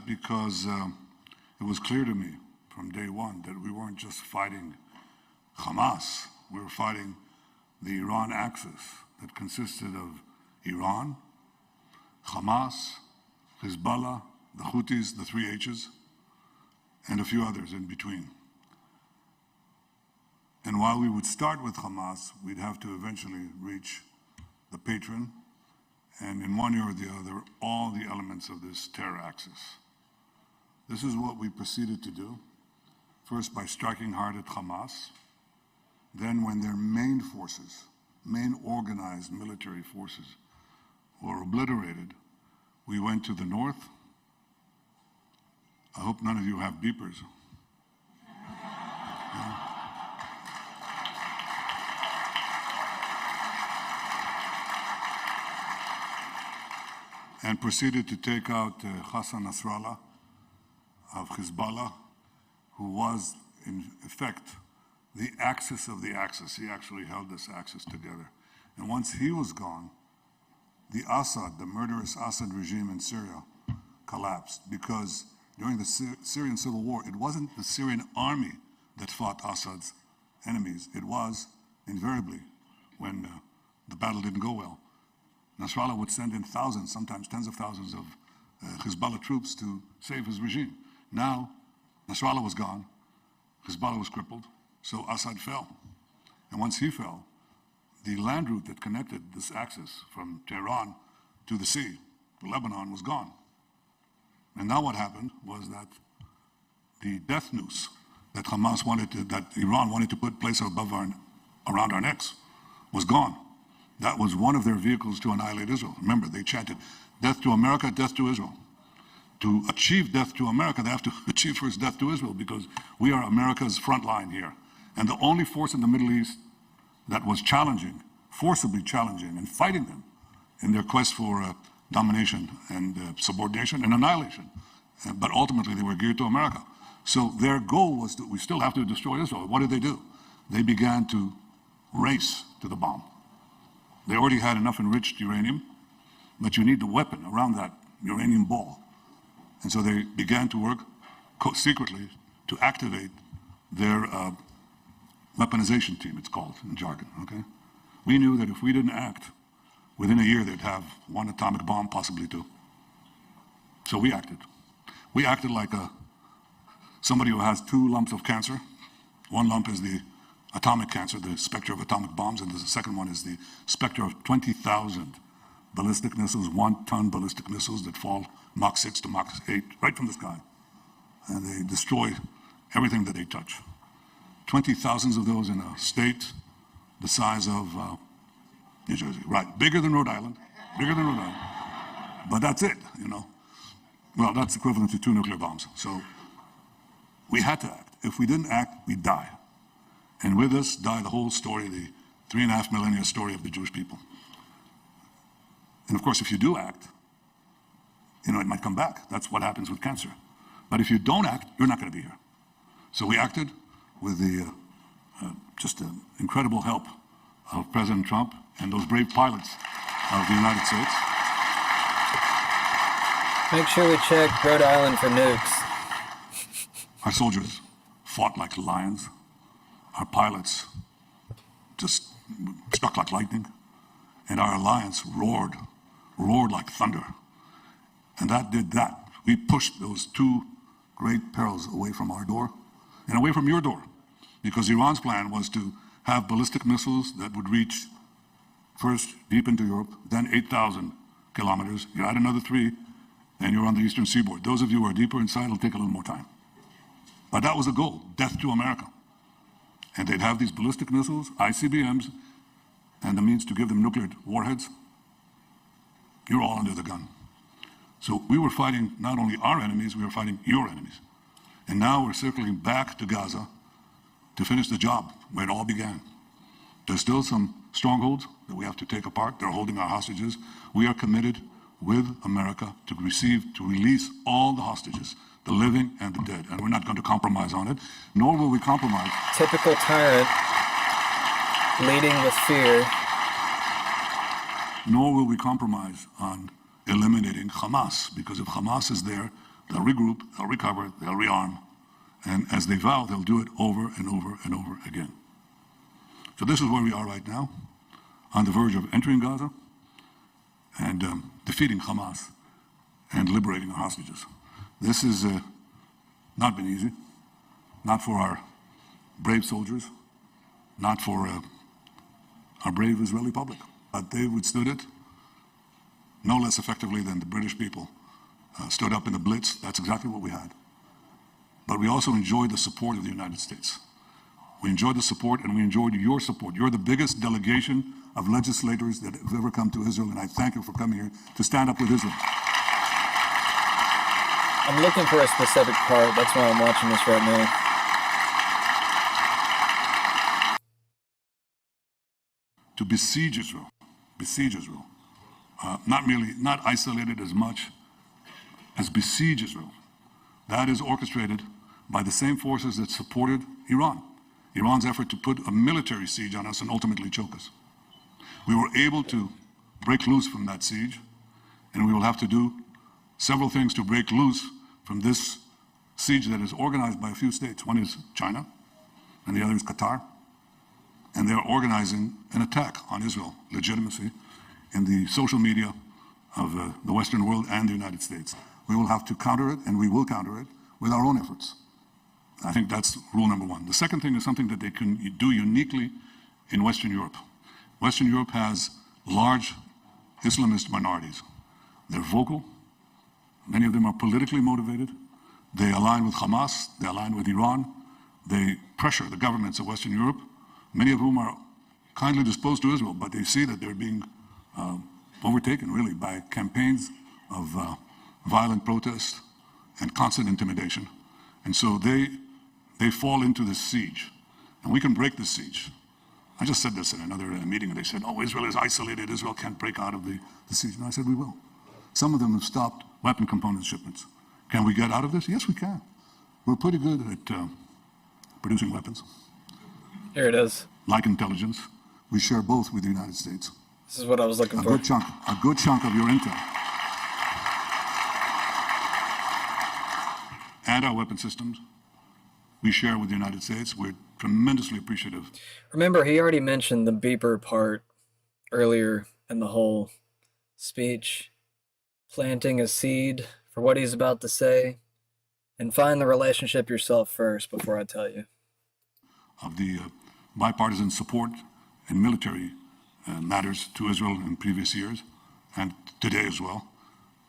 because it was clear to me from day one that we weren't just fighting Hamas, we were fighting the Iran axis that consisted of Iran, Hamas, Hezbollah, the Houthis, the 3 H's, and a few others in between. And while we would start with Hamas, we'd have to eventually reach the patron, and in one way or the other, all the elements of this terror axis. This is what we proceeded to do, first by striking hard at Hamas, then when their main forces, main organized military forces, were obliterated, we went to the north. I hope none of you have beepers. Yeah. And proceeded to take out Hassan Nasrallah of Hezbollah, who was, in effect, the axis of the axis. He actually held this axis together. And once he was gone, the Assad, the murderous Assad regime in Syria, collapsed, because during the Syrian civil war, it wasn't the Syrian army that fought Assad's enemies, it was invariably when the battle didn't go well. Nasrallah would send in thousands, sometimes tens of thousands of Hezbollah troops to save his regime. Now, Nasrallah was gone, Hezbollah was crippled, so Assad fell. And once he fell, the land route that connected this axis from Tehran to the sea, to Lebanon, was gone. And now what happened was that the death noose that Hamas wanted to, that Iran wanted to put place around our necks, was gone. That was one of their vehicles to annihilate Israel. Remember, they chanted, death to America, death to Israel. To achieve death to America, they have to achieve first death to Israel, because we are America's front line here. And the only force in the Middle East that was challenging, forcibly challenging, and fighting them in their quest for domination and subordination and annihilation. But ultimately, they were geared to America. So their goal was that we still have to destroy Israel. What did they do? They began to race to the bomb. They already had enough enriched uranium, but you need the weapon around that uranium ball. And so they began to work secretly to activate their weaponization team, it's called in jargon, okay? We knew that if we didn't act, within a year they'd have one atomic bomb, possibly two. So we acted. We acted like somebody who has two lumps of cancer. One lump is the atomic cancer, the specter of atomic bombs, and the second one is the specter of 20,000 ballistic missiles, 1-ton ballistic missiles that fall Mach 6 to Mach 8 right from the sky. And they destroy everything that they touch. 20,000 of those in a state the size of New Jersey, right? Bigger than Rhode Island, bigger than Rhode Island. But that's it, you know. Well, that's equivalent to 2 nuclear bombs. So we had to act. If we didn't act, we'd die. And with us died the whole story, the 3.5 millennia story of the Jewish people. And of course, if you do act, you know, it might come back. That's what happens with cancer. But if you don't act, you're not going to be here. So we acted with the just incredible help of President Trump and those brave pilots of the United States. Make sure we check Rhode Island for nukes. Our soldiers fought like lions. Our pilots just struck like lightning. And our alliance roared like thunder. And that did that. We pushed those two great perils away from our door and away from your door. Because Iran's plan was to have ballistic missiles that would reach first deep into Europe, then 8,000 kilometers. You add another 3, and you're on the eastern seaboard. Those of you who are deeper inside, it'll take a little more time. But that was the goal, death to America. And they'd have these ballistic missiles, ICBMs, and the means to give them nuclear warheads. You're all under the gun. So we were fighting not only our enemies, we were fighting your enemies. And now we're circling back to Gaza to finish the job where it all began. There's still some strongholds that we have to take apart. They're holding our hostages. We are committed with America to release all the hostages, the living and the dead. And we're not going to compromise on it, nor will we compromise. Typical tyrant, leading with fear. Nor will we compromise on eliminating Hamas, because if Hamas is there, they'll regroup, they'll recover, they'll rearm. And as they vow, they'll do it over and over and over again. So this is where we are right now, on the verge of entering Gaza and defeating Hamas and liberating our hostages. This has not been easy, not for our brave soldiers, not for our brave Israeli public. But they withstood it no less effectively than the British people stood up in the Blitz. That's exactly what we had. But we also enjoyed the support of the United States. We enjoyed the support, and we enjoyed your support. You're the biggest delegation of legislators that have ever come to Israel, and I thank you for coming here to stand up with Israel. I'm looking for a specific part. That's why I'm watching this right now. To besiege Israel. Not isolated as much as besiege Israel. That is orchestrated by the same forces that supported Iran. Iran's effort to put a military siege on us and ultimately choke us. We were able to break loose from that siege, and we will have to do several things to break loose from this siege that is organized by a few states. One is China, and the other is Qatar, and they're organizing an attack on Israel legitimacy in the social media of the Western world and the United States. We will have to counter it, and we will counter it with our own efforts. I think that's rule number one. The second thing is something that they can do uniquely in Western Europe. Western Europe has large Islamist minorities. They're vocal. Many of them are politically motivated. They align with Hamas. They align with Iran. They pressure the governments of Western Europe, many of whom are kindly disposed to Israel, but they see that they're being overtaken, really, by campaigns of violent protest and constant intimidation. And so they fall into this siege. And we can break this siege. I just said this in another meeting, and they said, oh, Israel is isolated. Israel can't break out of the siege. And I said, we will. Some of them have stopped weapon component shipments. Can we get out of this? Yes, we can. We're pretty good at producing weapons. Here it is. Like intelligence. We share both with the United States. This is what I was looking for. A good chunk of your intel. And our weapon systems, we share with the United States. We're tremendously appreciative. Remember, he already mentioned the beeper part earlier in the whole speech. Planting a seed for what he's about to say. And find the relationship yourself first before I tell you. Of the bipartisan support in military matters to Israel in previous years and today as well.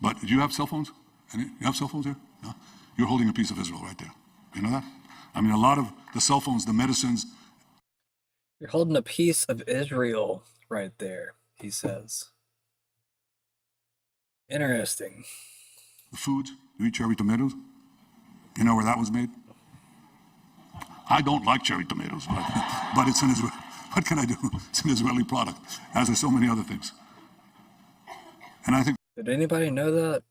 But do you have cell phones? You have cell phones here? No? You're holding a piece of Israel right there. You know that? I mean, a lot of the cell phones, the medicines. You're holding a piece of Israel right there, he says. Interesting. The foods, you eat cherry tomatoes? You know where that was made? I don't like cherry tomatoes, but it's an Israel. What can I do? It's an Israeli product, as are so many other things. And I think. Did anybody know that?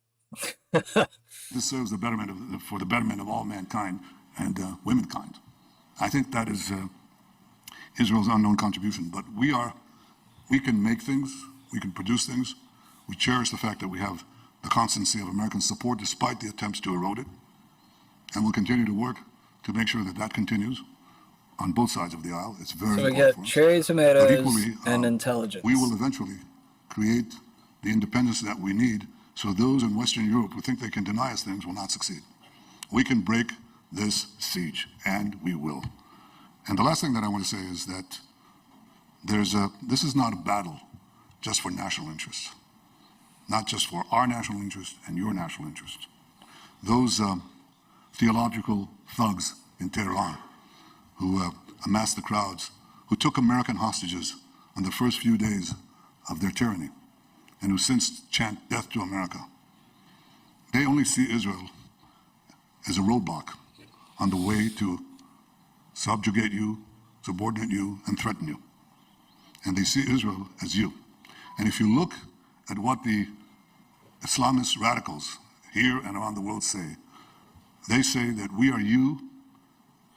This serves the betterment for the betterment of all mankind and womankind. I think that is Israel's unknown contribution. But we can make things, we can produce things. We cherish the fact that we have the constancy of American support despite the attempts to erode it. And we'll continue to work to make sure that that continues on both sides of the aisle. It's very so we important get cherry tomatoes equally, and intelligence. We will eventually create the independence that we need so those in Western Europe who think they can deny us things will not succeed. We can break this siege, and we will. And the last thing that I want to say is that this is not a battle just for national interests, not just for our national interest and your national interest. Those theological thugs in Tehran who amassed the crowds, who took American hostages on the first few days of their tyranny, and who since chant death to America, they only see Israel as a roadblock on the way to subjugate you, subordinate you, and threaten you. And they see Israel as you. And if you look at what the Islamist radicals here and around the world say, they say that we are you,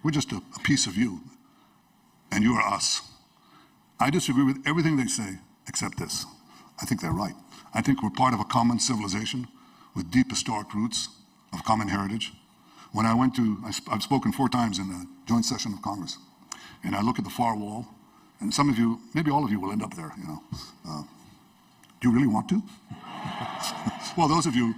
we're just a piece of you, and you are us. I disagree with everything they say except this. I think they're right. I think we're part of a common civilization with deep historic roots of common heritage. When I went to, I've spoken 4 times in the joint session of Congress, and I look at the far wall, and some of you, maybe all of you will end up there, you know. Do you really want to? Well, those of you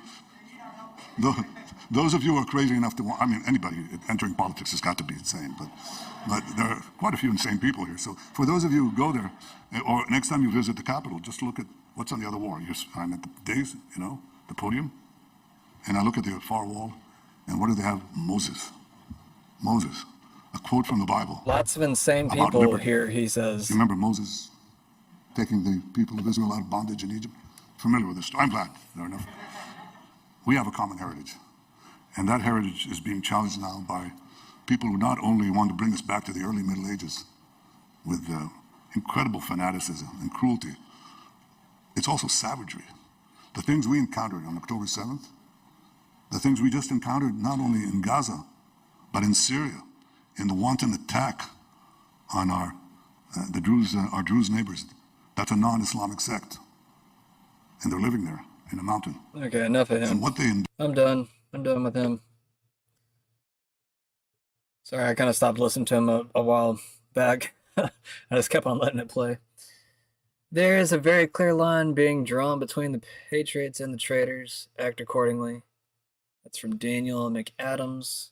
who are crazy enough to want, I mean, anybody entering politics has got to be insane, but there are quite a few insane people here. So for those of you who go there, or next time you visit the Capitol, just look at what's on the other wall. I'm at the dais, you know, the podium, and I look at the far wall, and what do they have? Moses. Moses. A quote from the Bible. Lots of insane people here, he says. You remember Moses taking the people of Israel out of bondage in Egypt? Familiar with this story? I'm glad there are enough. We have a common heritage. And that heritage is being challenged now by people who not only want to bring us back to the early Middle Ages with incredible fanaticism and cruelty, it's also savagery. The things we encountered on October 7th, the things we just encountered not only in Gaza, but in Syria, in the wanton attack on our Druze neighbors. That's a non-Islamic sect. And they're living there in a mountain. Okay, enough of him. And what they I'm done. I'm done with him. Sorry, I kind of stopped listening to him a while back. I just kept on letting it play. There is a very clear line being drawn between the patriots and the traitors. Act accordingly. That's from Daniel McAdams.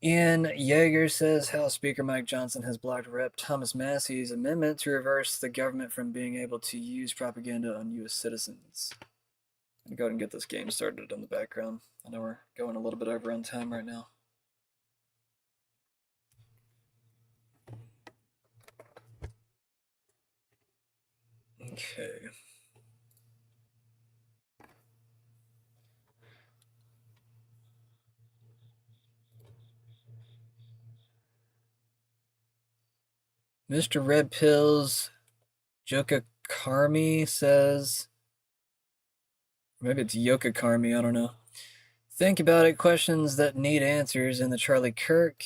Ian Yeager says House Speaker Mike Johnson has blocked Rep. Thomas Massey's amendment to reverse the government from being able to use propaganda on U.S. citizens. I'm going to go ahead and get this game started in the background. I know we're going a little bit over on time right now. Okay. Mr. Red Pills Joka Karmi says, maybe it's Yoka Karmi, I don't know. Think about it, questions that need answers in the Charlie Kirk.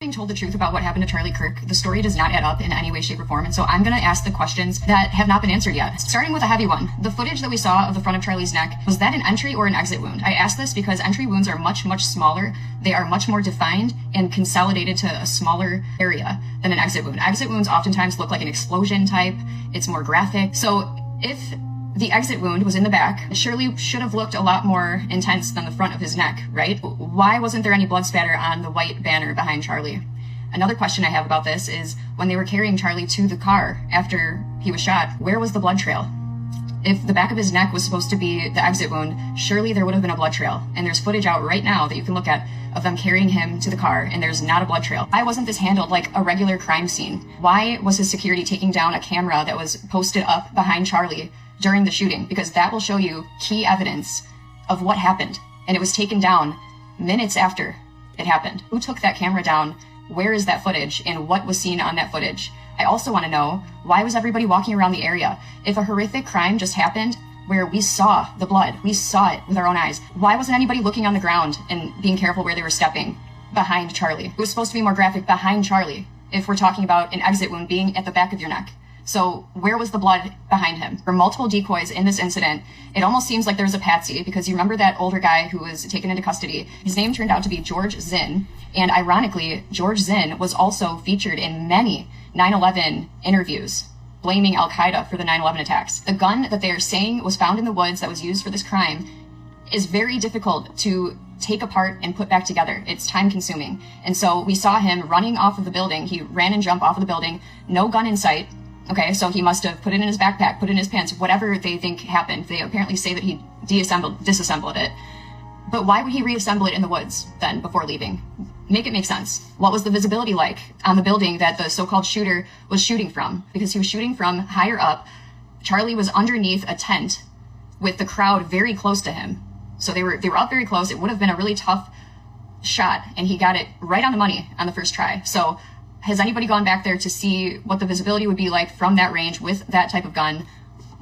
Being told the truth about what happened to Charlie Kirk, the story does not add up in any way, shape, or form, and so I'm going to ask the questions that have not been answered yet. Starting with a heavy one. The footage that we saw of the front of Charlie's neck, was that an entry or an exit wound? I ask this because entry wounds are much, much smaller. They are much more defined and consolidated to a smaller area than an exit wound. Exit wounds oftentimes look like an explosion type. It's more graphic. So if the exit wound was in the back, it surely should have looked a lot more intense than the front of his neck, right? Why wasn't there any blood spatter on the white banner behind Charlie? Another question I have about this is when they were carrying Charlie to the car after he was shot, where was the blood trail? If the back of his neck was supposed to be the exit wound, surely there would have been a blood trail. And there's footage out right now that you can look at of them carrying him to the car, and there's not a blood trail. Why wasn't this handled like a regular crime scene? Why was his security taking down a camera that was posted up behind Charlie during the shooting? Because that will show you key evidence of what happened. And it was taken down minutes after it happened. Who took that camera down? Where is that footage? And what was seen on that footage? I also want to know, why was everybody walking around the area? If a horrific crime just happened where we saw the blood, we saw it with our own eyes, why wasn't anybody looking on the ground and being careful where they were stepping behind Charlie? It was supposed to be more graphic behind Charlie if we're talking about an exit wound being at the back of your neck. So where was the blood behind him? There were multiple decoys in this incident. It almost seems like there was a patsy, because you remember that older guy who was taken into custody. His name turned out to be George Zinn. And ironically, George Zinn was also featured in many 9/11 interviews blaming Al-Qaeda for the 9/11 attacks. The gun that they are saying was found in the woods that was used for this crime is very difficult to take apart and put back together. It's time consuming. And so we saw him running off of the building. He ran and jumped off of the building, no gun in sight. Okay, so he must have put it in his backpack, put it in his pants, whatever they think happened. They apparently say that he disassembled it. But why would he reassemble it in the woods then before leaving? Make it make sense. What was the visibility like on the building that the so-called shooter was shooting from? Because he was shooting from higher up. Charlie was underneath a tent with the crowd very close to him. So they were up very close. It would have been a really tough shot, and he got it right on the money on the first try. So has anybody gone back there to see what the visibility would be like from that range with that type of gun?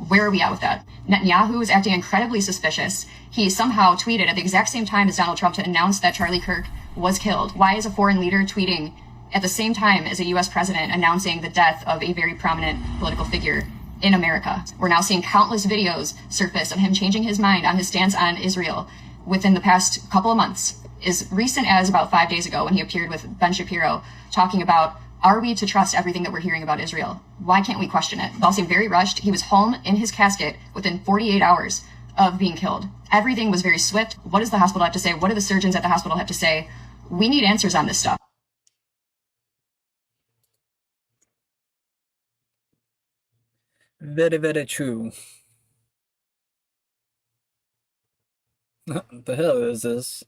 Where are we at with that? Netanyahu is acting incredibly suspicious. He somehow tweeted at the exact same time as Donald Trump to announce that Charlie Kirk was killed. Why is a foreign leader tweeting at the same time as a U.S. president announcing the death of a very prominent political figure in America? We're now seeing countless videos surface of him changing his mind on his stance on Israel within the past couple of months. As recent as about 5 days ago when he appeared with Ben Shapiro talking about, are we to trust everything that we're hearing about Israel? Why can't we question it? It all seemed very rushed. He was home in his casket within 48 hours of being killed. Everything was very swift. What does the hospital have to say? What do the surgeons at the hospital have to say? We need answers on this stuff. Very, very true. What the hell is this?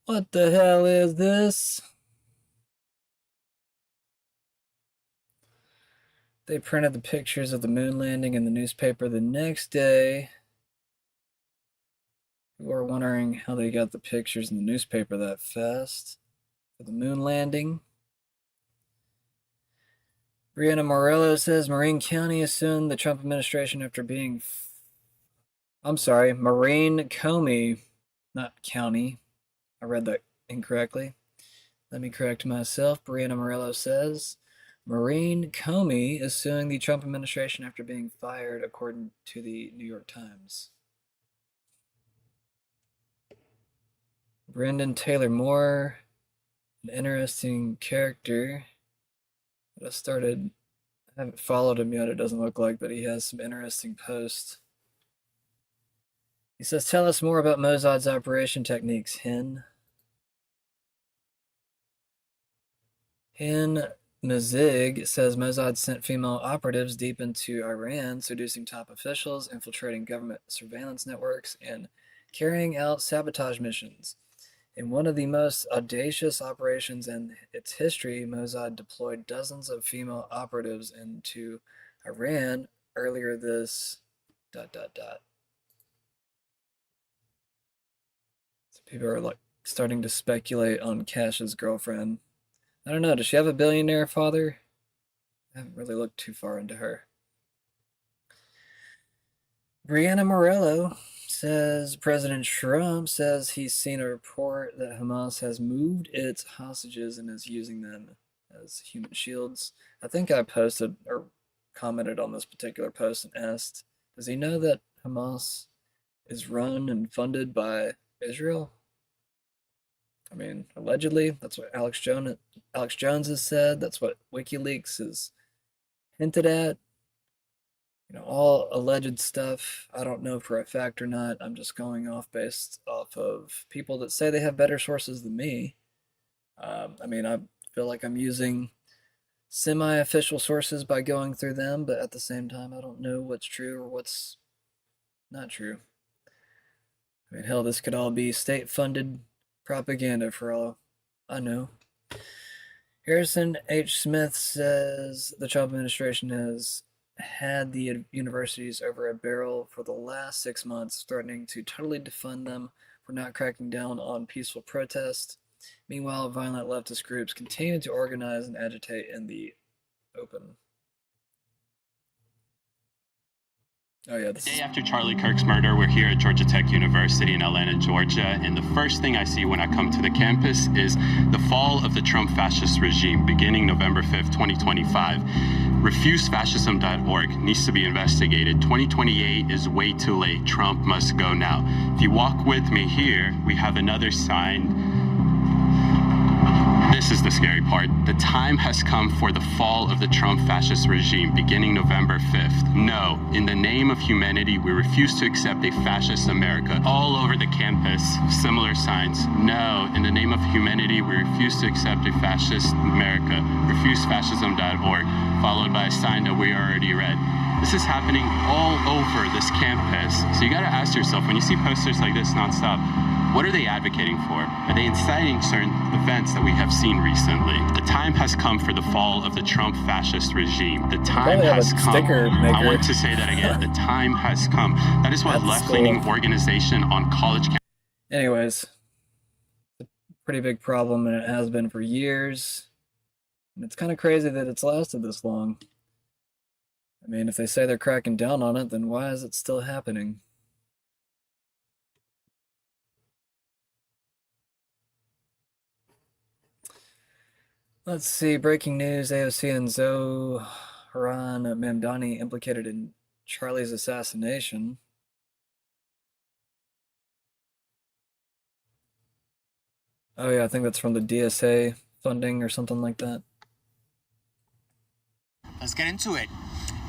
What the hell is this? They printed the pictures of the moon landing in the newspaper the next day. People were wondering how they got the pictures in the newspaper that fast for the moon landing. Brianna Morello says Marin County assumed the Trump administration after being... Marin Comey, not county. I read that incorrectly. Let me correct myself. Brianna Morello says Marin Comey is suing the Trump administration after being fired, according to the New York Times. Brendan Taylor Moore, an interesting character that I haven't followed him yet, it doesn't look like, but he has some interesting posts. He says, tell us more about Mossad's operation techniques, Hen. Hen Mazig says Mossad sent female operatives deep into Iran, seducing top officials, infiltrating government surveillance networks, and carrying out sabotage missions. In one of the most audacious operations in its history, Mossad deployed dozens of female operatives into Iran earlier this... So people are like starting to speculate on Cash's girlfriend. I don't know, does she have a billionaire father? I haven't really looked too far into her. Brianna Morello says President Trump says he's seen a report that Hamas has moved its hostages and is using them as human shields. I think I posted or commented on this particular post and asked, does he know that Hamas is run and funded by Israel? I mean, allegedly, that's what Alex Jones has said. That's what WikiLeaks has hinted at. You know, all alleged stuff. I don't know for a fact or not. I'm just going based off of people that say they have better sources than me. I mean, I feel like I'm using semi-official sources by going through them, but at the same time, I don't know what's true or what's not true. I mean, hell, this could all be state-funded propaganda for all I know. Harrison H. Smith says the Trump administration has had the universities over a barrel for the last 6 months, threatening to totally defund them for not cracking down on peaceful protest. Meanwhile, violent leftist groups continue to organize and agitate in the open. Oh yeah, The day after Charlie Kirk's murder, we're here at Georgia Tech University in Atlanta, Georgia, and the first thing I see when I come to the campus is the fall of the Trump fascist regime beginning November 5th, 2025. RefuseFascism.org needs to be investigated. 2028 is way too late. Trump must go now. If you walk with me here, we have another sign. This is the scary part. The time has come for the fall of the Trump fascist regime beginning November 5th. No, in the name of humanity, we refuse to accept a fascist America. All over the campus, similar signs. No, in the name of humanity, we refuse to accept a fascist America. RefuseFascism.org, followed by a sign that we already read. This is happening all over this campus. So you gotta ask yourself, when you see posters like this nonstop, what are they advocating for? Are they inciting certain events that we have seen recently? The time has come for the fall of the Trump fascist regime. The time has come. I want to say that again. The time has come. That is what left-leaning organization on college campuses. Anyways, it's a pretty big problem, and it has been for years. And it's kind of crazy that it's lasted this long. I mean, if they say they're cracking down on it, then why is it still happening? Let's see, breaking news, AOC and Zohran Mamdani implicated in Charlie's assassination. Oh yeah, I think that's from the DSA funding or something like that. Let's get into it.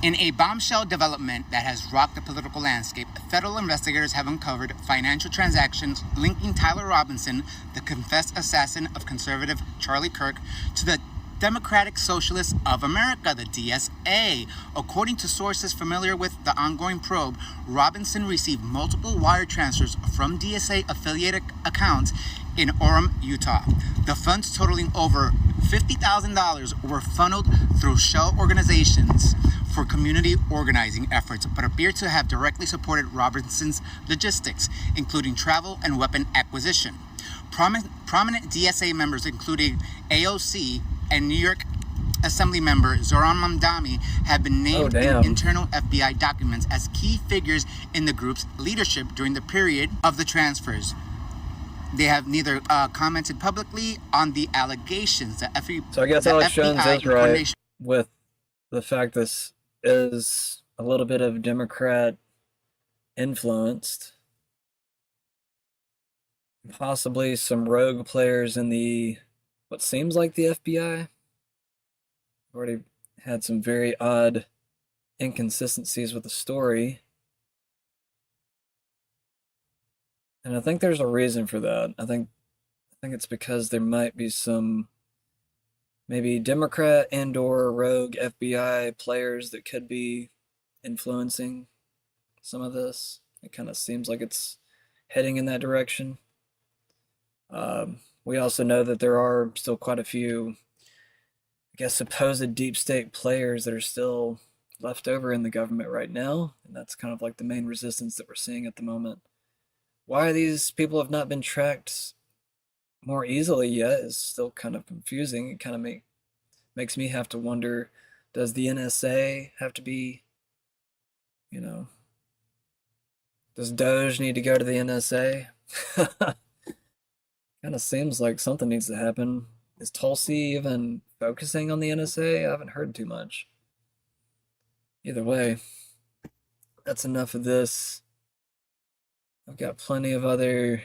In a bombshell development that has rocked the political landscape, federal investigators have uncovered financial transactions linking Tyler Robinson, the confessed assassin of conservative Charlie Kirk, to the Democratic Socialists of America, the DSA. According to sources familiar with the ongoing probe, Robinson received multiple wire transfers from DSA-affiliated accounts in Orem, Utah. The funds totaling over $50,000 were funneled through shell organizations for community organizing efforts, but appear to have directly supported Robinson's logistics, including travel and weapon acquisition. Prominent DSA members, including AOC and New York Assembly member Zohran Mamdani, have been named in internal FBI documents as key figures in the group's leadership during the period of the transfers. They have neither commented publicly on the allegations. So I guess Alex Jones is right with the fact this is a little bit of Democrat influenced. possibly some rogue players in what seems like the FBI. Already had some very odd inconsistencies with the story. And I think there's a reason for that. I think it's because there might be some maybe Democrat and or rogue FBI players that could be influencing some of this. It kind of seems like it's heading in that direction. We also know that there are still quite a few, I guess, supposed deep state players that are still left over in the government right now, and that's kind of like the main resistance that we're seeing at the moment. Why these people have not been tracked more easily yet is still kind of confusing. It kind of makes me have to wonder, does the NSA have to be, does Doge need to go to the NSA? Kind of seems like something needs to happen. Is Tulsi even focusing on the NSA? I haven't heard too much. Either way, that's enough of this. I've got plenty of other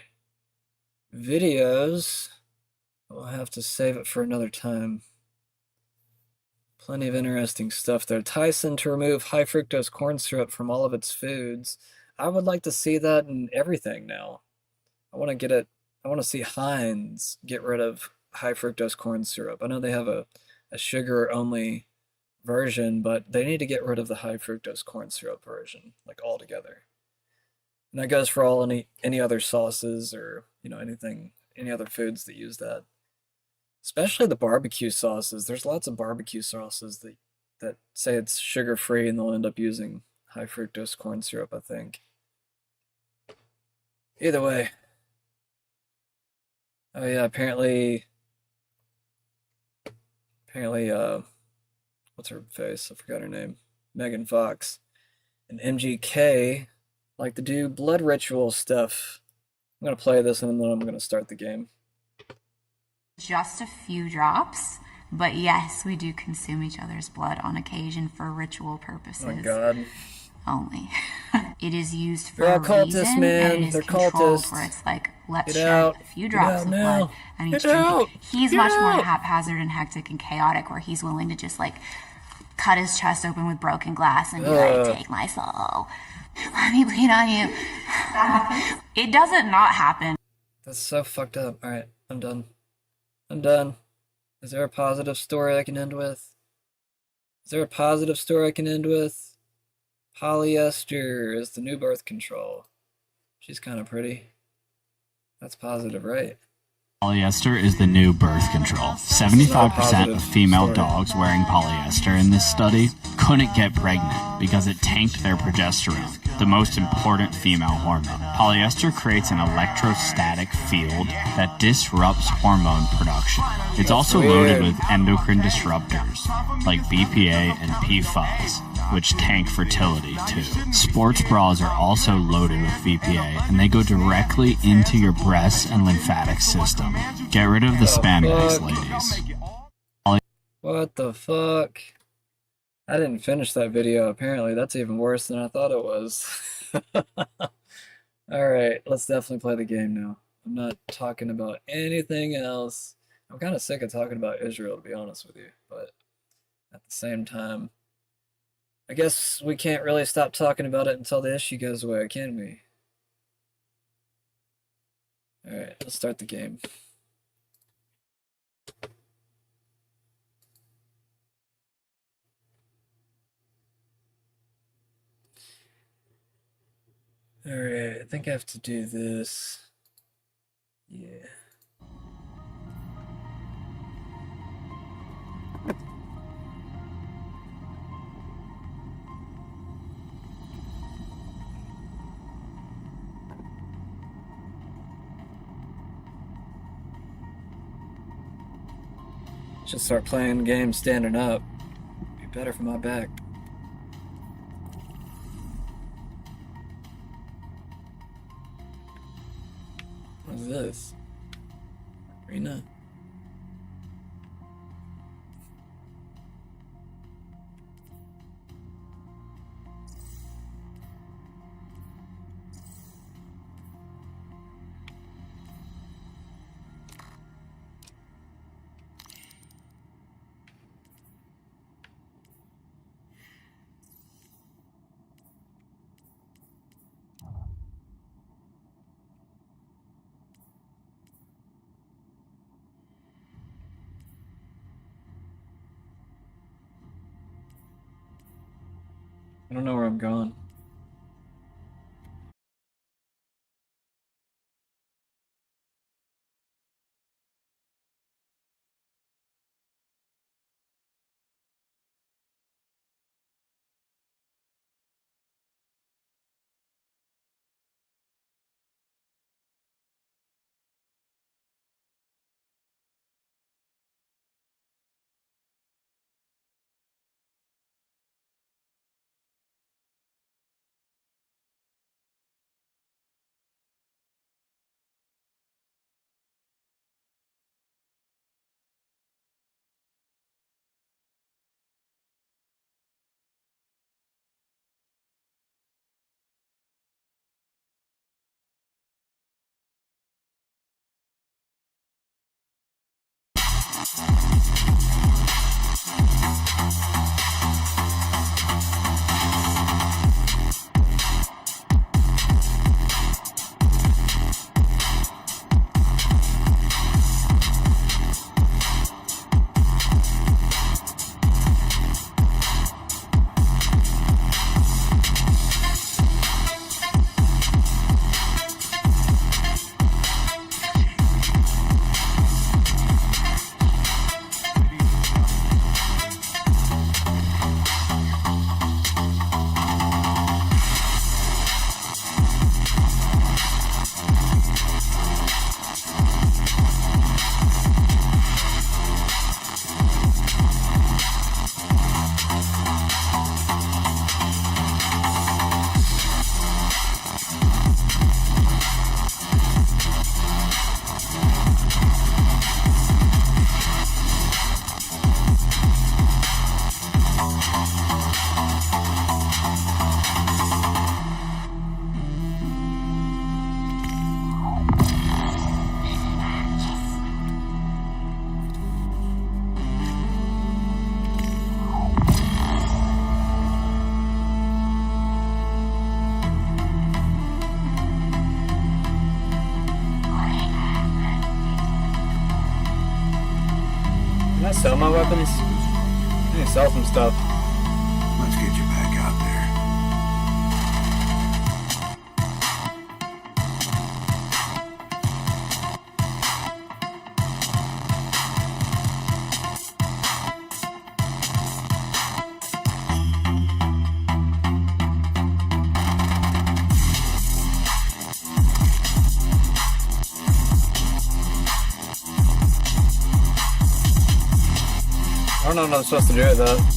videos. We'll have to save it for another time. Plenty of interesting stuff there. Tyson to remove high fructose corn syrup from all of its foods. I would like to see that in everything now. I want to see Heinz get rid of high fructose corn syrup. I know they have a sugar-only version, but they need to get rid of the high fructose corn syrup version, like altogether. And that goes for any other sauces or, any other foods that use that. Especially the barbecue sauces. There's lots of barbecue sauces that say it's sugar-free and they'll end up using high fructose corn syrup, I think. Either way. Oh yeah, apparently, what's her face? I forgot her name. Megan Fox and MGK like to do blood ritual stuff. I'm gonna play this and then I'm gonna start the game. Just a few drops, but yes, we do consume each other's blood on occasion for ritual purposes. Oh my god. Only. It is used for They're all a reason, cultists, man. and it is They're controlled cultists. where it's like, let's Get shed out. a few Get drops out of now. blood and each Get drink out. it. He's Get much more out. haphazard and hectic and chaotic, where he's willing to just like cut his chest open with broken glass and be like, take my soul. Let me bleed on you. It doesn't not happen. That's so fucked up. Alright, I'm done. I'm done. Is there a positive story I can end with? Is there a positive story I can end with? Polyester is the new birth control. She's kind of pretty. That's positive, right? Polyester is the new birth control. 75% of female dogs wearing polyester in this study couldn't get pregnant because it tanked their progesterone, the most important female hormone. Polyester creates an electrostatic field that disrupts hormone production. It's also loaded with endocrine disruptors like BPA and PFAS, which tank fertility too. Sports bras are also loaded with BPA, and they go directly into your breasts and lymphatic system. Get rid of the spam bags, ladies. What the fuck? I didn't finish that video, apparently. That's even worse than I thought it was. Alright, let's definitely play the game now. I'm not talking about anything else. I'm kind of sick of talking about Israel, to be honest with you, but at the same time, I guess we can't really stop talking about it until the issue goes away, can we? Alright, let's start the game. Alright, I think I have to do this. Yeah. Should start playing games standing up. Be better for my back. What is this? Arena? I don't know where I'm going. Can I sell my weapons? I need to sell some stuff. Let's get you back out there. I don't know what I'm supposed to do with that.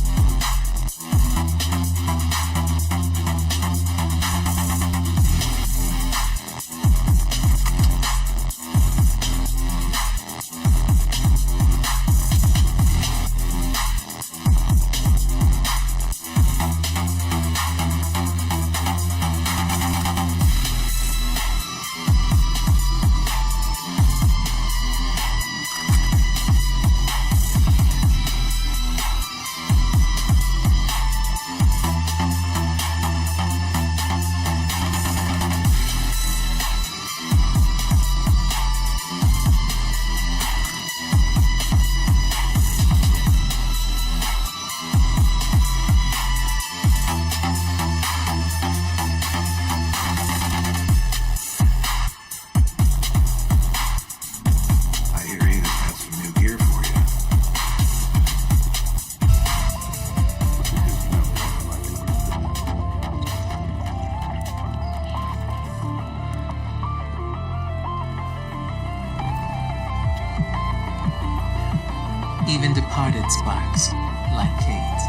Even departed sparks, like Kate's,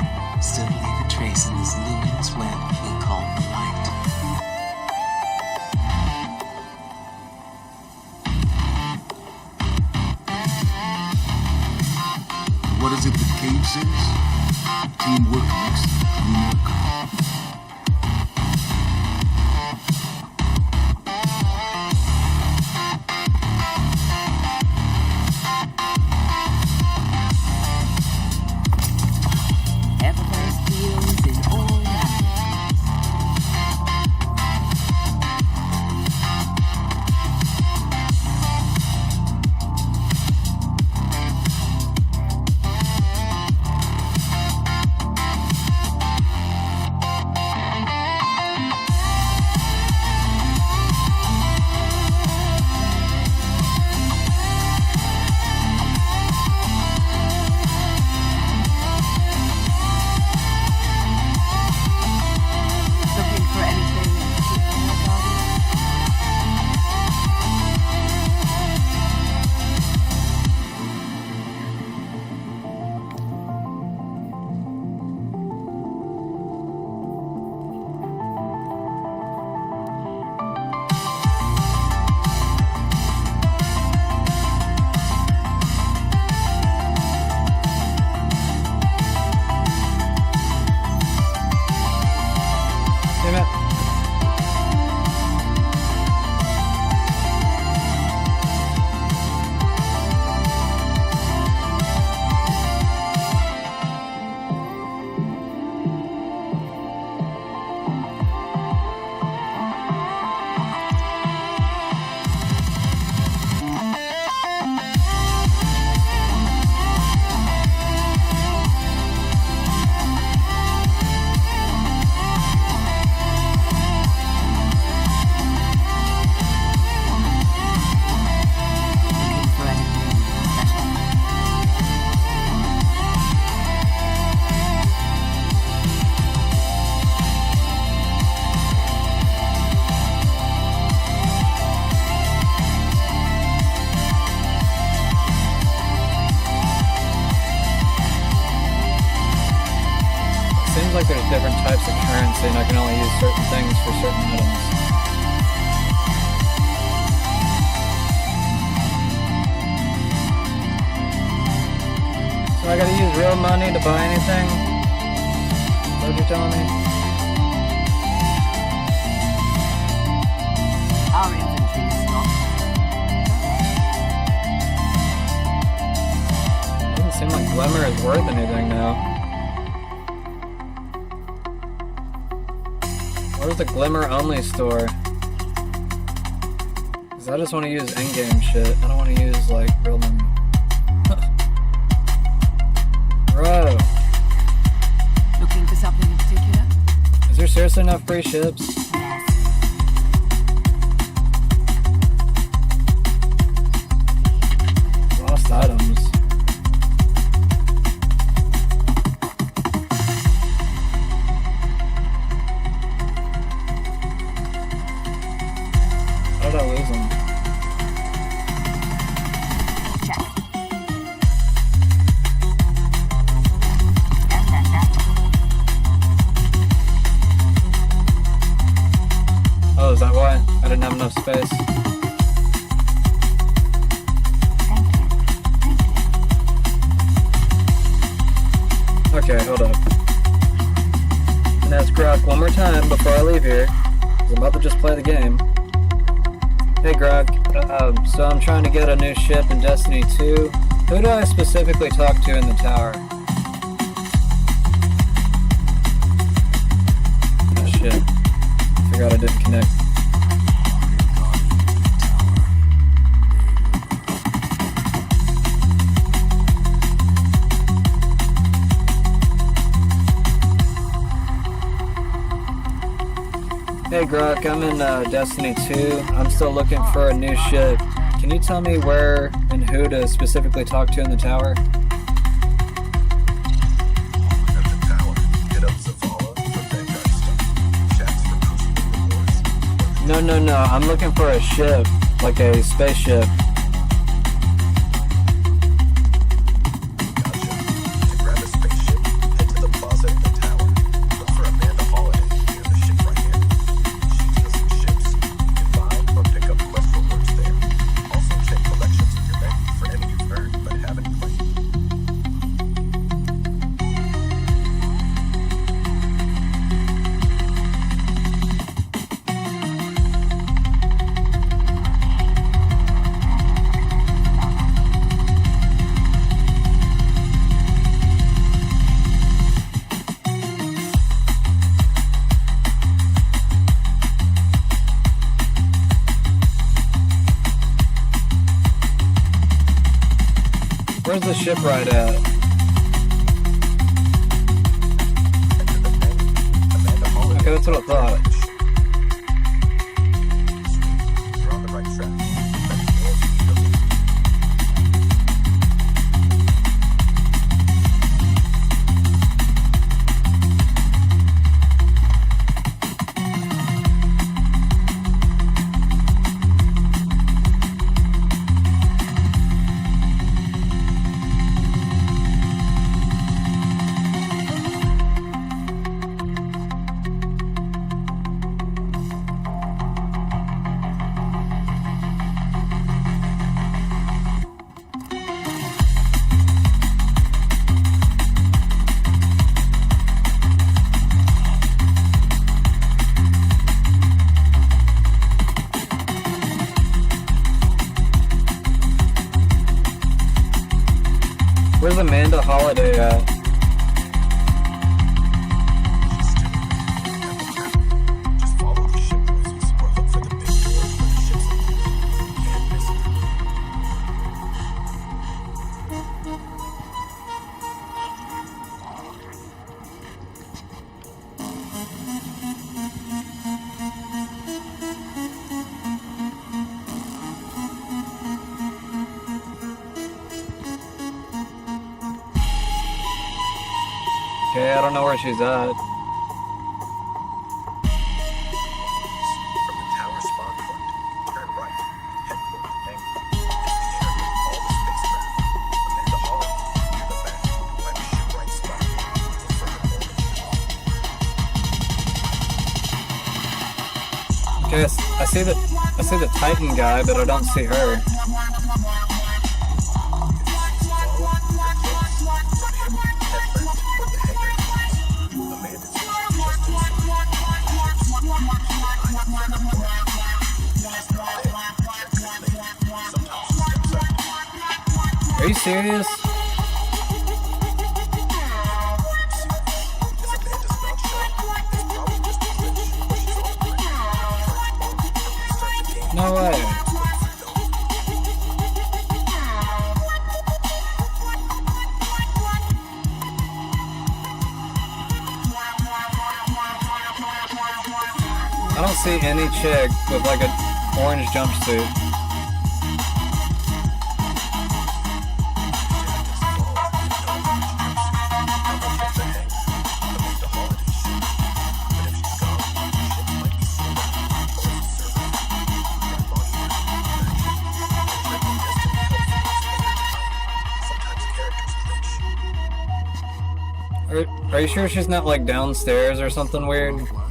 still leave a trace in this luminous web we call the light. What is it that Kate says? Teamwork makes the dream work. seems like there's different types of currency and I can only use certain things for certain items. So I gotta use real money to buy anything? Is that what you're telling me? Our inventory is stocked. Doesn't seem like Glimmer is worth anything now. Where's the Glimmer only store? Cause I just want to use in-game shit. I don't want to use like real money. Bro. Looking for something in particular? Is there seriously enough free ships? Lost items. How did I lose them? Oh, is that why? I didn't have enough space. Okay, hold up. And ask Grok one more time before I leave here, 'cause I'm about to just play the game. Hey Grok, so I'm trying to get a new ship in Destiny 2. Who do I specifically talk to in the tower? Oh shit. Forgot I didn't connect. Hey Grok, I'm in Destiny 2. I'm still looking for a new ship. Can you tell me where and who to specifically talk to in the tower? At the tower, hit up Zavala for Vanguard stuff. Checks for Crucible rewards. No. I'm looking for a ship, like a spaceship. Gotcha. To grab a spaceship, head to the plaza in the tower. Look for Amanda Holiday near the ship right hand. She deals in ships. You can buy or pick up quest rewards there. Also check collections in your menu for any you've earned but haven't claimed. Where's the ship ride at? Okay, that's what I thought. You're on the right track. Where's Amanda Holiday at? Just follow the ship noises or look for the big doors where the ships leave. Can't miss it. Okay, I don't know where she's at. From the tower spawn point, turn right, head toward the angle. It's the area with all the spacecraft. Amanda Holiday, near the back, by the shipwright spot. Look for her order. Okay, I see the Titan guy, but I don't see her. Are you serious? No way. I don't see any chick with like an orange jumpsuit. Are you sure she's not like downstairs or something weird? She's not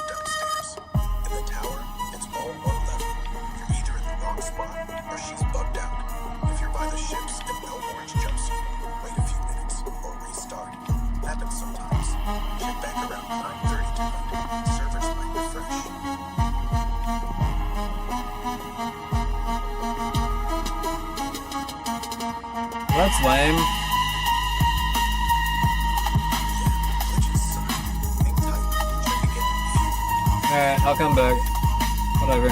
downstairs. In the tower, it's all one level. You're either in the wrong spot or she's bugged out. If you're by the ships and no orange jumpsuit, wait a few minutes or restart. Happens sometimes. Check back around 9:30 tonight. Servers might refresh. That's lame. Alright, I'll come back. Whatever.